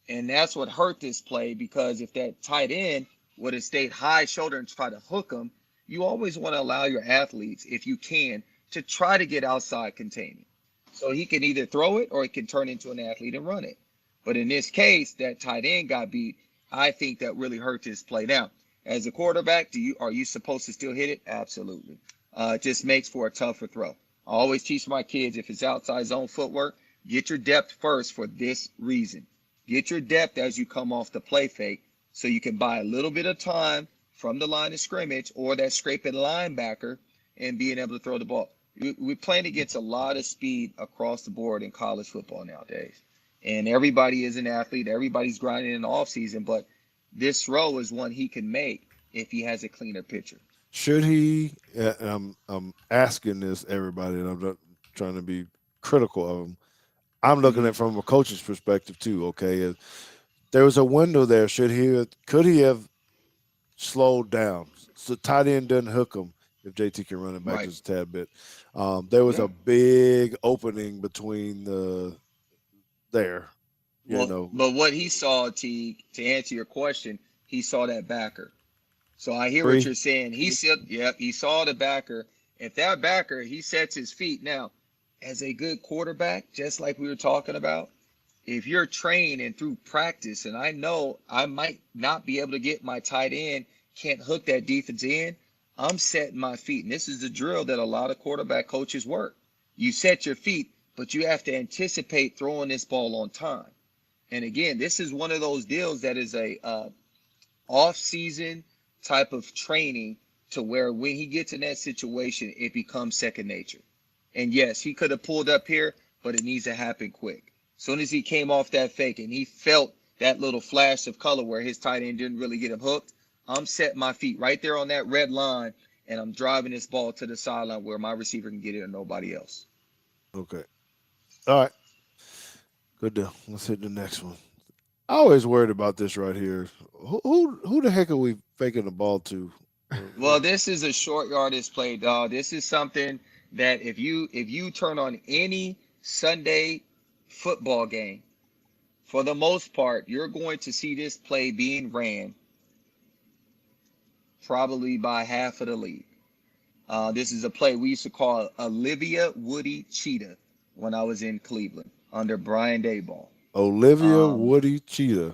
S3: And that's what hurt this play, because if that tight end would have stayed high shoulder and try to hook him, you always want to allow your athletes, if you can, to try to get outside containment. So he can either throw it or he can turn into an athlete and run it. But in this case, that tight end got beat. I think that really hurt this play. Now, as a quarterback, are you supposed to still hit it? Absolutely. It just makes for a tougher throw. I always teach my kids, if it's outside zone footwork, get your depth first for this reason. Get your depth as you come off the play fake so you can buy a little bit of time from the line of scrimmage or that scraping linebacker and being able to throw the ball. We're playing against a lot of speed across the board in college football nowadays. And everybody is an athlete. Everybody's grinding in the offseason, but this throw is one he can make if he has a cleaner picture.
S1: Should he? I'm asking this everybody, and I'm not trying to be critical of him. I'm looking at it from a coach's perspective too. Okay, if there was a window there. Could he have slowed down so tight end doesn't hook him? If JT can run it back just a tad bit, there was a big opening between there.
S3: But what he saw, Teague, to answer your question, he saw that backer. So I hear what you're saying. He saw the backer. If that backer, he sets his feet. Now, as a good quarterback, just like we were talking about, if you're trained and through practice, and I know I might not be able to get my tight end, can't hook that defense in, I'm setting my feet. And this is the drill that a lot of quarterback coaches work. You set your feet, but you have to anticipate throwing this ball on time. And again, this is one of those deals that is a off-season type of training to where when he gets in that situation, it becomes second nature. And yes, he could have pulled up here, but it needs to happen quick. As soon as he came off that fake and he felt that little flash of color where his tight end didn't really get him hooked, I'm setting my feet right there on that red line, and I'm driving this ball to the sideline where my receiver can get it and nobody else.
S1: Okay. All right. Good deal. Let's hit the next one. I always worried about this right here. Who the heck are we faking the ball to?
S3: Well, this is a short yardage play, dog. This is something that if you turn on any Sunday football game, for the most part, you're going to see this play being ran probably by half of the league. This is a play we used to call Olivia Woody Cheetah when I was in Cleveland under Brian Daboll.
S1: Olivia Woody Cheetah.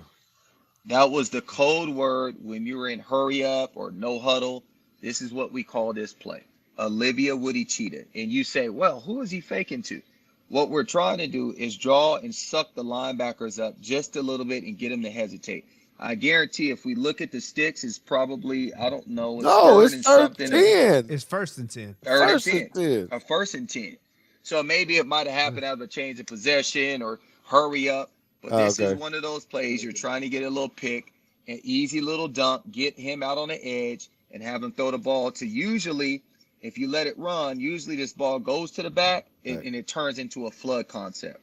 S3: That was the code word when you were in hurry up or no huddle. This is what we call this play, Olivia Woody Cheetah. And you say, well, who is he faking to? What we're trying to do is draw and suck the linebackers up just a little bit and get them to hesitate. I guarantee if we look at the sticks, it's probably, I don't know, it's
S1: No,
S3: third
S1: it's
S3: and
S1: third
S3: something, or
S1: 10.
S2: It's 1st and 10.
S3: third and
S1: First and
S3: 10,
S1: 10.
S3: or first and 10. So maybe it might have happened out of a change of possession or hurry up. But this is
S1: Okay.
S3: one of those plays you're trying to get a little pick, an easy little dump, get him out on the edge, and have him throw the ball to usually, if you let it run, usually this ball goes to the back
S1: Right.
S3: and it turns into a flood concept.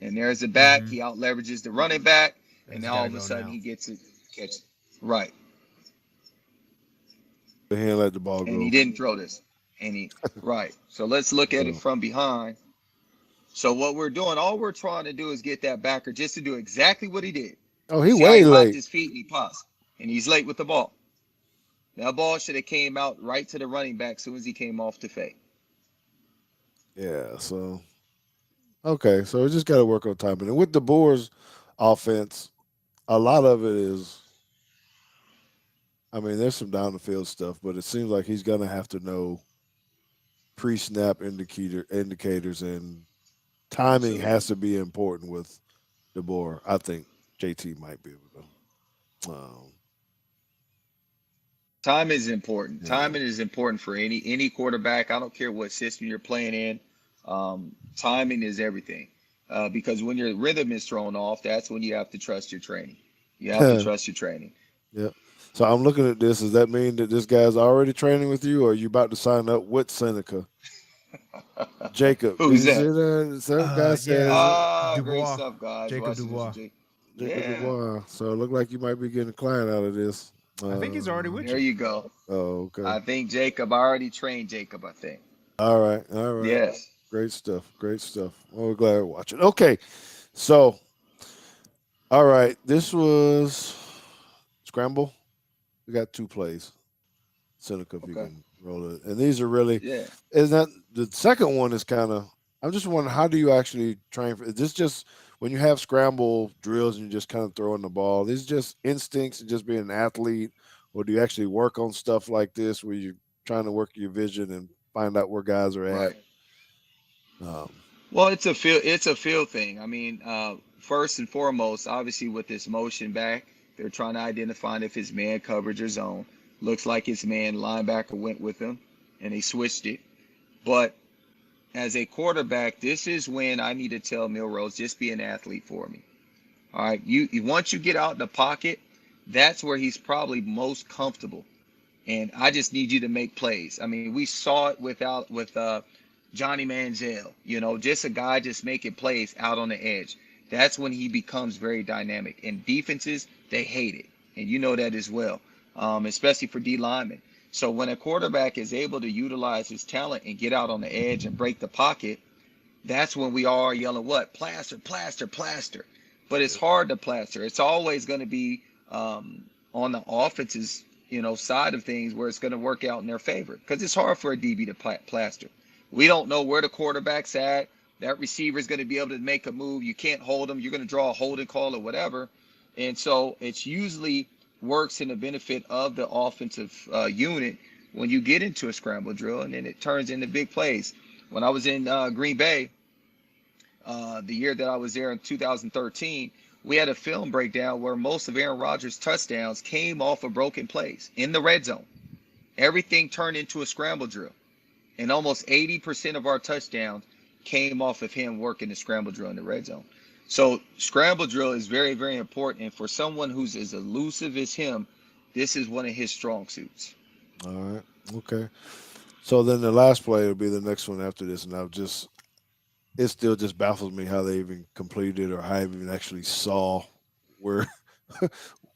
S3: And there's the back.
S2: Mm-hmm.
S3: He out leverages the running back, and
S2: It's
S3: now
S2: got
S3: all
S2: to
S3: of a
S2: go
S3: sudden
S2: now.
S3: he gets it catch. Right.
S1: He didn't let the ball
S3: And he
S1: go.
S3: didn't throw this. And he right. So let's look at it
S1: So,
S3: from behind. So what we're doing, all we're trying to do is get that backer just to do exactly what he did.
S1: oh, he
S3: See how he
S1: way
S3: hopped
S1: late.
S3: his feet and he paused. And he's late with the ball. That ball should have came out right to the running back as soon as he came off the fake.
S1: Yeah. So okay. So we just got to work on timing. And with the Boers offense, a lot of it is. I mean, there's some down the field stuff, but it seems like he's gonna have to know pre-snap indicators, and timing has
S3: Absolutely.
S1: to be important with DeBoer. I think JT might be able to.
S3: Time is important.
S1: Yeah.
S3: Timing is important for any quarterback. I don't care what system you're playing in. Timing is everything. Because when your rhythm is thrown off, that's when you have to trust your training. You have to trust your training.
S1: Yeah. So I'm looking at this. Does that mean that this guy's already training with you, or are you about to sign up with Seneca? Jacob, did
S3: Who's
S1: you see
S3: that?
S1: that? Some guy says
S2: Yeah,
S3: Ah, great
S2: Dubois,
S3: stuff, guys.
S2: Jacob
S3: Watching this,
S2: Dubois.
S3: Jake.
S1: Jacob
S3: Yeah,
S1: DeBoer. So it looked like you might be getting a client out of this.
S2: I think he's already with
S3: there
S2: you.
S3: you go.
S1: Oh, okay.
S3: I think Jacob, I already trained Jacob, I think.
S1: All right. All right.
S3: Yes.
S1: Great stuff. Great stuff. Well, we're glad we're watching. Okay. So, all right. This was Scramble. We got two plays. Seneca, if you
S3: Okay.
S1: can roll it. And these are really,
S3: Yeah.
S1: is that the second one is kind of, I'm just wondering, how do you actually train for, is this just when you have scramble drills and you're just kind of throwing the ball, these just instincts and just being an athlete, or do you actually work on stuff like this where you're trying to work your vision and find out where guys are at?
S3: Right.
S1: Um,
S3: Well, it's a feel thing. I mean, first and foremost, obviously with this motion back, they're trying to identify if it's man coverage or zone. Looks like his man linebacker went with him and they switched it. But as a quarterback, this is when I need to tell Milroe, just be an athlete for me. All right. Once you get out in the pocket, that's where he's probably most comfortable. And I just need you to make plays. I mean, we saw it with Johnny Manziel, just a guy just making plays out on the edge. That's when he becomes very dynamic. And defenses, they hate it. And you know that as well, especially for D linemen. So when a quarterback is able to utilize his talent and get out on the edge and break the pocket, that's when we all are yelling, what? Plaster, plaster, plaster. But it's hard to plaster. It's always going to be on the offense's side of things where it's going to work out in their favor because it's hard for a DB to plaster. We don't know where the quarterback's at. That receiver is going to be able to make a move. You can't hold him. You're going to draw a holding call or whatever. And so it's usually works in the benefit of the offensive unit when you get into a scramble drill, and then it turns into big plays. When I was in Green Bay, the year that I was there in 2013, we had a film breakdown where most of Aaron Rodgers' touchdowns came off of broken plays in the red zone. Everything turned into a scramble drill. And almost 80% of our touchdowns came off of him working the scramble drill in the red zone. So scramble drill is very, very important. And for someone who's as elusive as him, this is one of his strong suits.
S1: all right. Okay. So then the last play will be the next one after this. And it still just baffles me how they even completed or how I even actually saw where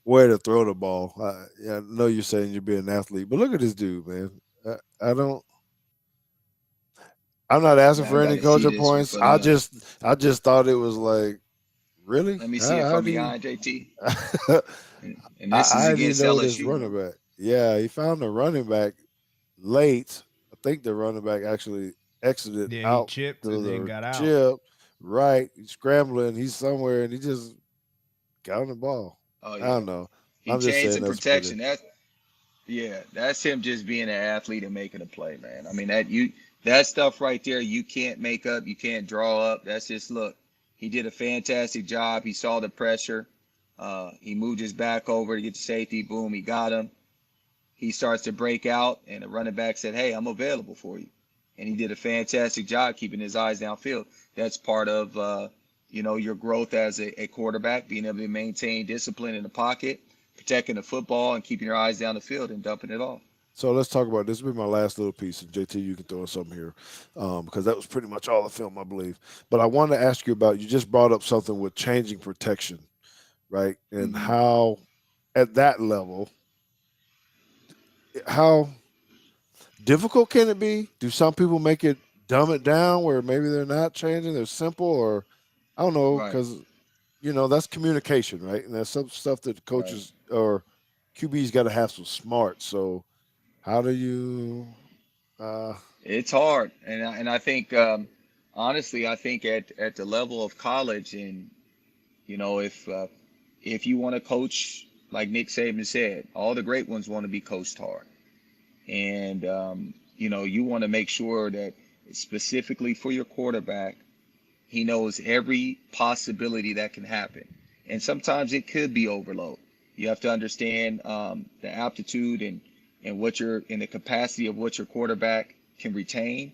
S1: where to throw the ball. Yeah, I know you're saying you're being an athlete, but look at this dude, man. I don't. I'm not asking
S3: Yeah, I
S1: for
S3: got
S1: any
S3: to see
S1: culture
S3: this one,
S1: points.
S3: but
S1: I just thought it was like, really?
S3: let me see it
S1: How
S3: from
S1: do you?
S3: behind, JT.
S1: I,
S3: And this is
S1: I didn't
S3: against
S1: know this
S3: LSU.
S1: running back. Yeah, he found the running back late. I think the running back actually exited
S2: Yeah, he
S1: out
S2: chipped
S1: to
S2: and then
S1: the
S2: got out.
S1: chip. Right, he's scrambling. He's somewhere, and he just got on the ball.
S3: Oh,
S1: I
S3: yeah.
S1: don't know.
S3: He
S1: I'm just
S3: changed
S1: saying
S3: the
S1: that's pretty.
S3: protection. That's him just being an athlete and making a play, man. I mean, that stuff right there, you can't make up, you can't draw up. That's just look. He did a fantastic job. He saw the pressure. He moved his back over to get the safety. Boom, he got him. He starts to break out, and the running back said, "Hey, I'm available for you." And he did a fantastic job keeping his eyes downfield. That's part of your growth as a quarterback, being able to maintain discipline in the pocket, protecting the football, and keeping your eyes down the field and dumping it off.
S1: So let's talk about this. Will be my last little piece, and JT, you can throw in something here because that was pretty much all the film, I believe. But I wanted to ask you about. You just brought up something with changing protection, right? And
S3: Hmm.
S1: how, at that level, how difficult can it be? Do some people make it dumb it down where maybe they're not changing, they're simple, or I don't know,
S3: Right,
S1: because that's communication, right? And that's some stuff that the
S3: right.
S1: coaches or QB's got to have some smarts. So how do you? Uh,
S3: It's hard, and I think honestly, I think at the level of college, and if you want to coach like Nick Saban said, all the great ones want to be coached hard, and you want to make sure that specifically for your quarterback, he knows every possibility that can happen, and sometimes it could be overload. You have to understand the aptitude and what your in the capacity of what your quarterback can retain,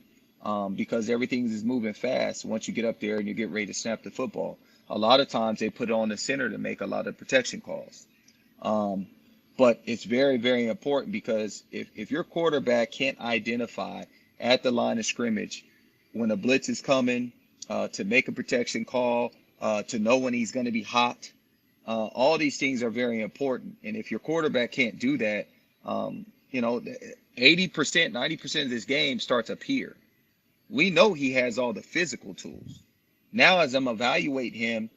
S3: because everything is moving fast. Once you get up there and you get ready to snap the football, a lot of times they put it on the center to make a lot of protection calls. Um, but it's very, very important because if your quarterback can't identify at the line of scrimmage when a blitz is coming, to make a protection call, to know when he's going to be hot, all these things are very important. And if your quarterback can't do that, um, 80%, 90% of this game starts up here. We know he has all the physical tools. Now, as I'm evaluating him,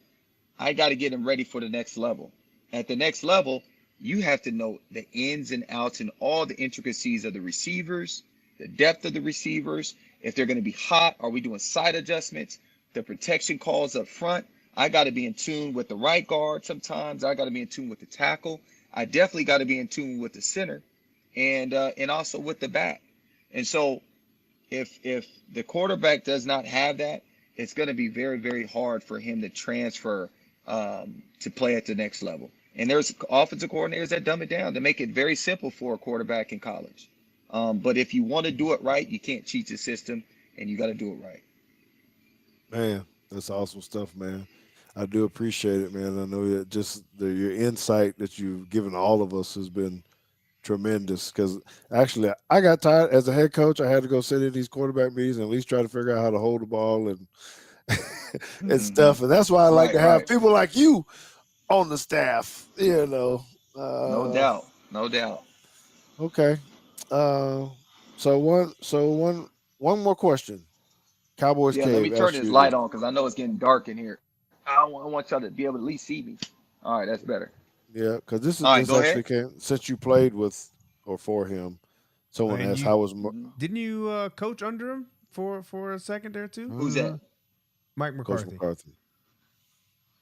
S3: I got to get him ready for the next level. At the next level, you have to know the ins and outs and all the intricacies of the receivers, the depth of the receivers, if they're going to be hot, are we doing side adjustments, the protection calls up front. I got to be in tune with the right guard sometimes. I got to be in tune with the tackle. I definitely got to be in tune with the center and also with the back. And so if the quarterback does not have that, it's going to be very, very hard for him to transfer to play at the next level. And there's offensive coordinators that dumb it down to make it very simple for a quarterback in college. But if you want to do it right, you can't cheat the system, and you got to do it right.
S1: Man, that's awesome stuff, man. I do appreciate it, man. I know that just your insight that you've given all of us has been tremendous. Because actually, I got tired as a head coach. I had to go sit in these quarterback meetings and at least try to figure out how to hold the ball and and
S3: Hmm.
S1: stuff. And that's why I like
S3: Right,
S1: to have
S3: right.
S1: people like you on the staff.
S3: No doubt. No doubt.
S1: Okay. Uh, so one more question. Cowboys
S3: Yeah, let me
S1: Cave
S3: turn
S1: asked
S3: this
S1: you this.
S3: light on because I know it's getting dark in here. I want y'all to be able to at least see me. All right, that's better.
S1: Yeah, because this is
S3: All right,
S1: this
S3: go
S1: actually
S3: ahead.
S1: came since you played with or for him. Someone
S2: And
S1: asked
S2: you
S1: how was
S3: Hmm.
S2: didn't you coach under him for a second there too?
S3: Who's that?
S1: uh,
S2: Mike
S1: Coach
S2: McCarthy.
S1: McCarthy.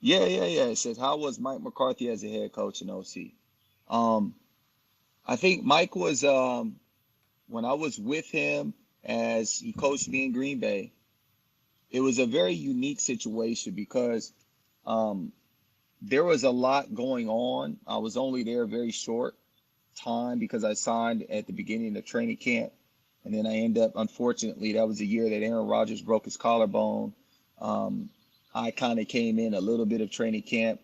S3: Yeah, yeah, yeah. It says, how was Mike McCarthy as a head coach in OC? Um, I think Mike was when I was with him as he coached me in Green Bay. It was a very unique situation because um, there was a lot going on. I was only there a very short time because I signed at the beginning of training camp, and then I ended up, unfortunately, that was the year that Aaron Rodgers broke his collarbone. Um, I kind of came in a little bit of training camp,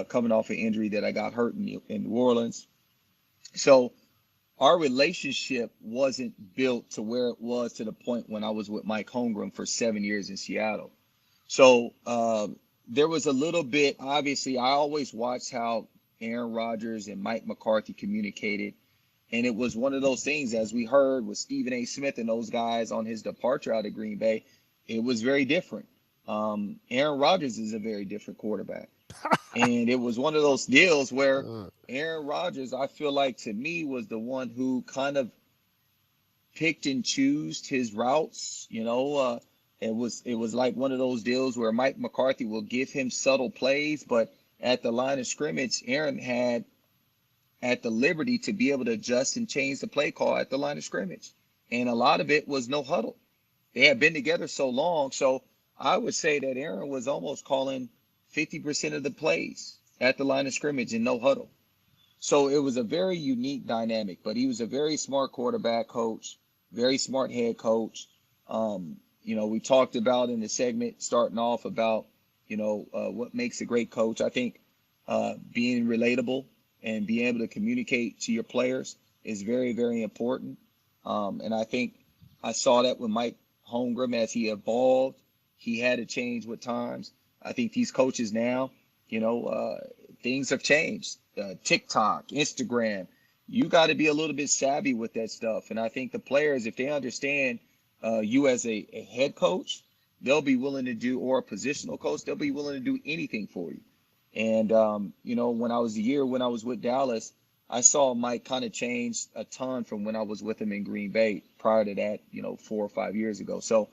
S3: coming off an injury that I got hurt in New Orleans. So our relationship wasn't built to where it was to the point when I was with Mike Holmgren for 7 years in Seattle. So there was a little bit, obviously, I always watched how Aaron Rodgers and Mike McCarthy communicated. And it was one of those things, as we heard with Stephen A. Smith and those guys on his departure out of Green Bay, it was very different. Aaron Rodgers is a very different quarterback. And it was one of those deals where
S1: Uh,
S3: Aaron Rodgers, I feel like to me, was the one who kind of picked and chose his routes. It was like one of those deals where Mike McCarthy will give him subtle plays, but at the line of scrimmage, Aaron had at the liberty to be able to adjust and change the play call at the line of scrimmage. And a lot of it was no huddle. They had been together so long. So I would say that Aaron was almost calling 50% of the plays at the line of scrimmage in no huddle. So it was a very unique dynamic, but he was a very smart quarterback coach, very smart head coach. We talked about in the segment starting off about, what makes a great coach. I think being relatable and being able to communicate to your players is very, very important. And I think I saw that with Mike Holmgren as he evolved. He had to change with times. I think these coaches now, things have changed. TikTok, Instagram, you got to be a little bit savvy with that stuff. And I think the players, if they understand you as a head coach, they'll be willing to do, or a positional coach, they'll be willing to do anything for you. And, when I was with Dallas, I saw Mike kind of change a ton from when I was with him in Green Bay prior to that, 4 or 5 years ago. So,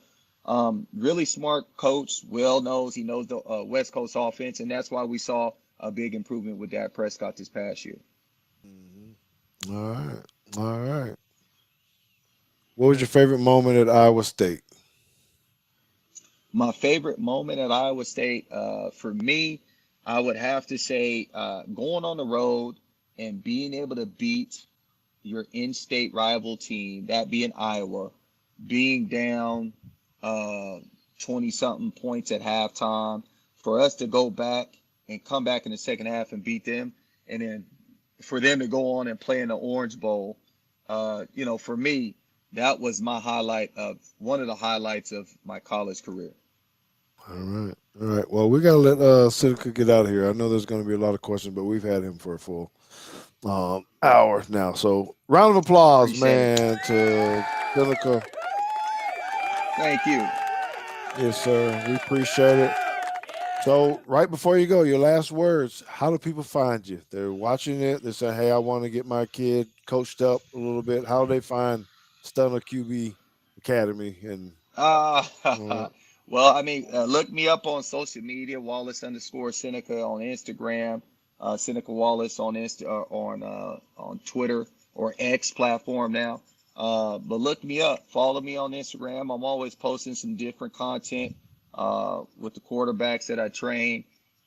S3: really smart coach. Will knows, he knows the West Coast offense, and that's why we saw a big improvement with Dak Prescott this past year.
S1: Mm-hmm. All right. All right. What was your favorite moment at Iowa State?
S3: My favorite moment at Iowa State, for me, I would have to say going on the road and being able to beat your in-state rival team, that being Iowa, being down 20 something points at halftime, for us to go back and come back in the second half and beat them, and then for them to go on and play in the Orange Bowl, for me, that was my highlight of one of the highlights of my college career.
S1: All right. All right. Well, we got to let Seneca get out of here. I know there's going to be a lot of questions, but we've had him for a full hour now. So, round of applause,
S3: Appreciate it.
S1: man, to Seneca.
S3: Thank you.
S1: Yes, sir. We appreciate it. So, right before you go, your last words. How do people find you? They're watching it. They say, "Hey, I want to get my kid coached up a little bit." How do they find Stunner QB Academy? And
S3: Uh,
S1: uh,
S3: well, I mean, look me up on social media, Wallace underscore Seneca on Instagram, Seneca Wallace on on Twitter or X platform now. But look me up, follow me on Instagram. I'm always posting some different content with the quarterbacks that I train.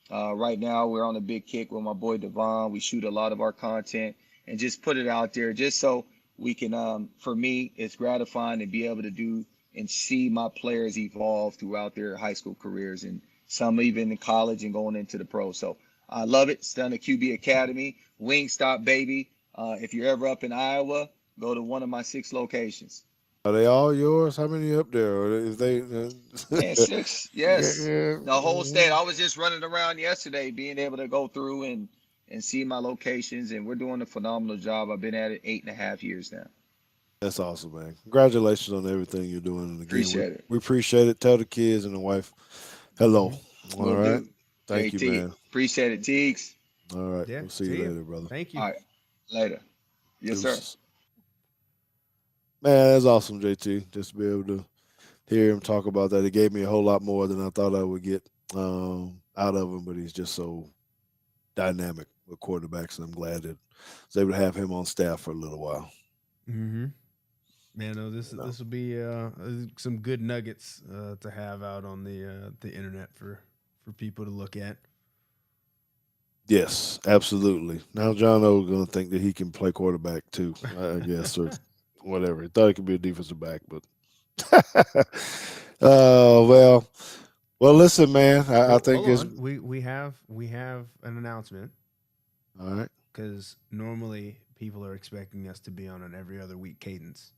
S3: Right now, we're on a big kick with my boy Devon. We shoot a lot of our content and just put it out there just so we can, for me, it's gratifying to be able to do and see my players evolve throughout their high school careers and some even in college and going into the pros. So I love it. It's done the QB Academy, Wingstop, baby. If you're ever up in Iowa, go to one of my 6 locations.
S1: are they all yours? How many up there? Or is they?
S3: Man, 6, yes.
S1: Yeah,
S3: The whole state.
S1: mhm.
S3: I was just running around yesterday, being able to go through and see my locations, and we're doing a phenomenal job. I've been at it 8.5 years now.
S1: That's awesome, man. Congratulations on everything you're doing. And again, we,
S3: Appreciate it.
S1: we appreciate it. Tell the kids and the wife hello.
S2: Mhm.
S1: All
S3: Will
S1: right.
S3: do.
S1: Thank you,
S3: JT,
S1: man.
S3: appreciate it. Teagues.
S1: All right.
S2: Yeah.
S1: We'll see you
S2: See you.
S1: later, brother.
S2: Thank you.
S3: All right, later. Yes, sir.
S1: Deuces. Man, that's awesome, JT. Just to be able to hear him talk about that. It gave me a whole lot more than I thought I would get out of him, but he's just so dynamic with quarterbacks, and I'm glad that I was able to have him on staff for a little while.
S2: Mm-hmm. Man, no, this
S1: You know?
S2: this will be some good nuggets to have out on the internet for people to look at.
S1: Yes, absolutely. Now John O's going to think that he can play quarterback too, I guess, or whatever. He thought he could be a defensive back, but well, well. Listen, man. I
S2: Well,
S1: think
S2: hold
S1: it's
S2: on. We have an announcement
S1: all right.
S2: because normally people are expecting us to be on an every other week cadence,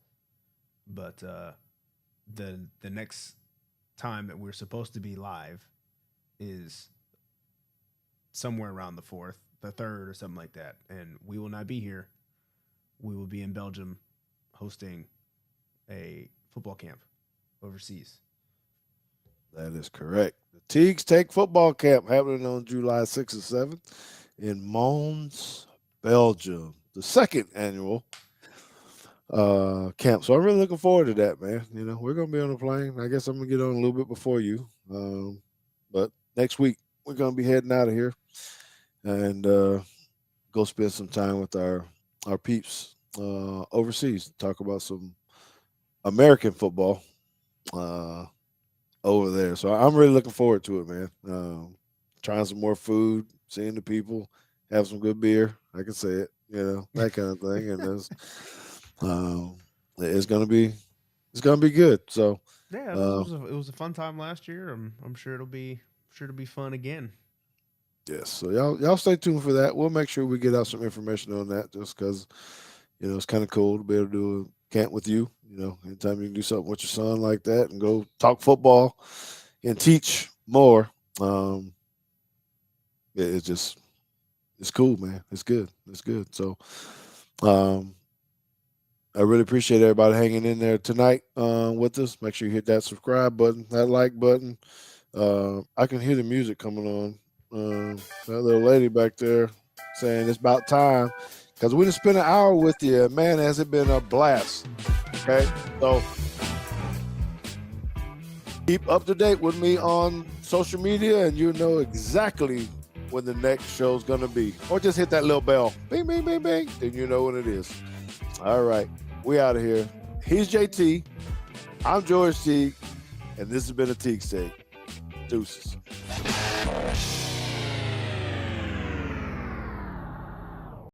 S2: but the next time that we're supposed to be live is somewhere around the fourth, the third, or something like that, and we will not be here. We will be in Belgium hosting a football camp overseas.
S1: That is correct. The Teagues Take Football Camp happening on July 6th and 7th in Mons, Belgium. The second annual camp. So I'm really looking forward to that, man. We're gonna be on a plane. I guess I'm gonna get on a little bit before you. But next week we're gonna be heading out of here and go spend some time with our peeps overseas. Talk about some American football over there. So I'm really looking forward to it, man. Trying some more food. seeing the people, have some good beer. I can say it, that kind of thing. And um, it's gonna be good. So
S2: Yeah,
S1: uh,
S2: it was a fun time last year. I'm sure it'll be fun again.
S1: yes, so y'all stay tuned for that. We'll make sure we get out some information on that, just because it's kind of cool to be able to do a camp with you. Anytime you can do something with your son like that and go talk football and teach more. Um, it's just it's cool, man. It's good. It's good. So um, I really appreciate everybody hanging in there tonight with us. Make sure you hit that subscribe button, that like button. I can hear the music coming on. That little lady back there saying it's about time because we just spent an hour with you. Man, has it been a blast? Okay, so keep up to date with me on social media, and you know exactly when the next show's gonna be. Or just hit that little bell, bing, bing, bing, bing, then you know when it is. All right, we out of here. He's JT. I'm George Teague, and this has been a Teague Take. Deuces.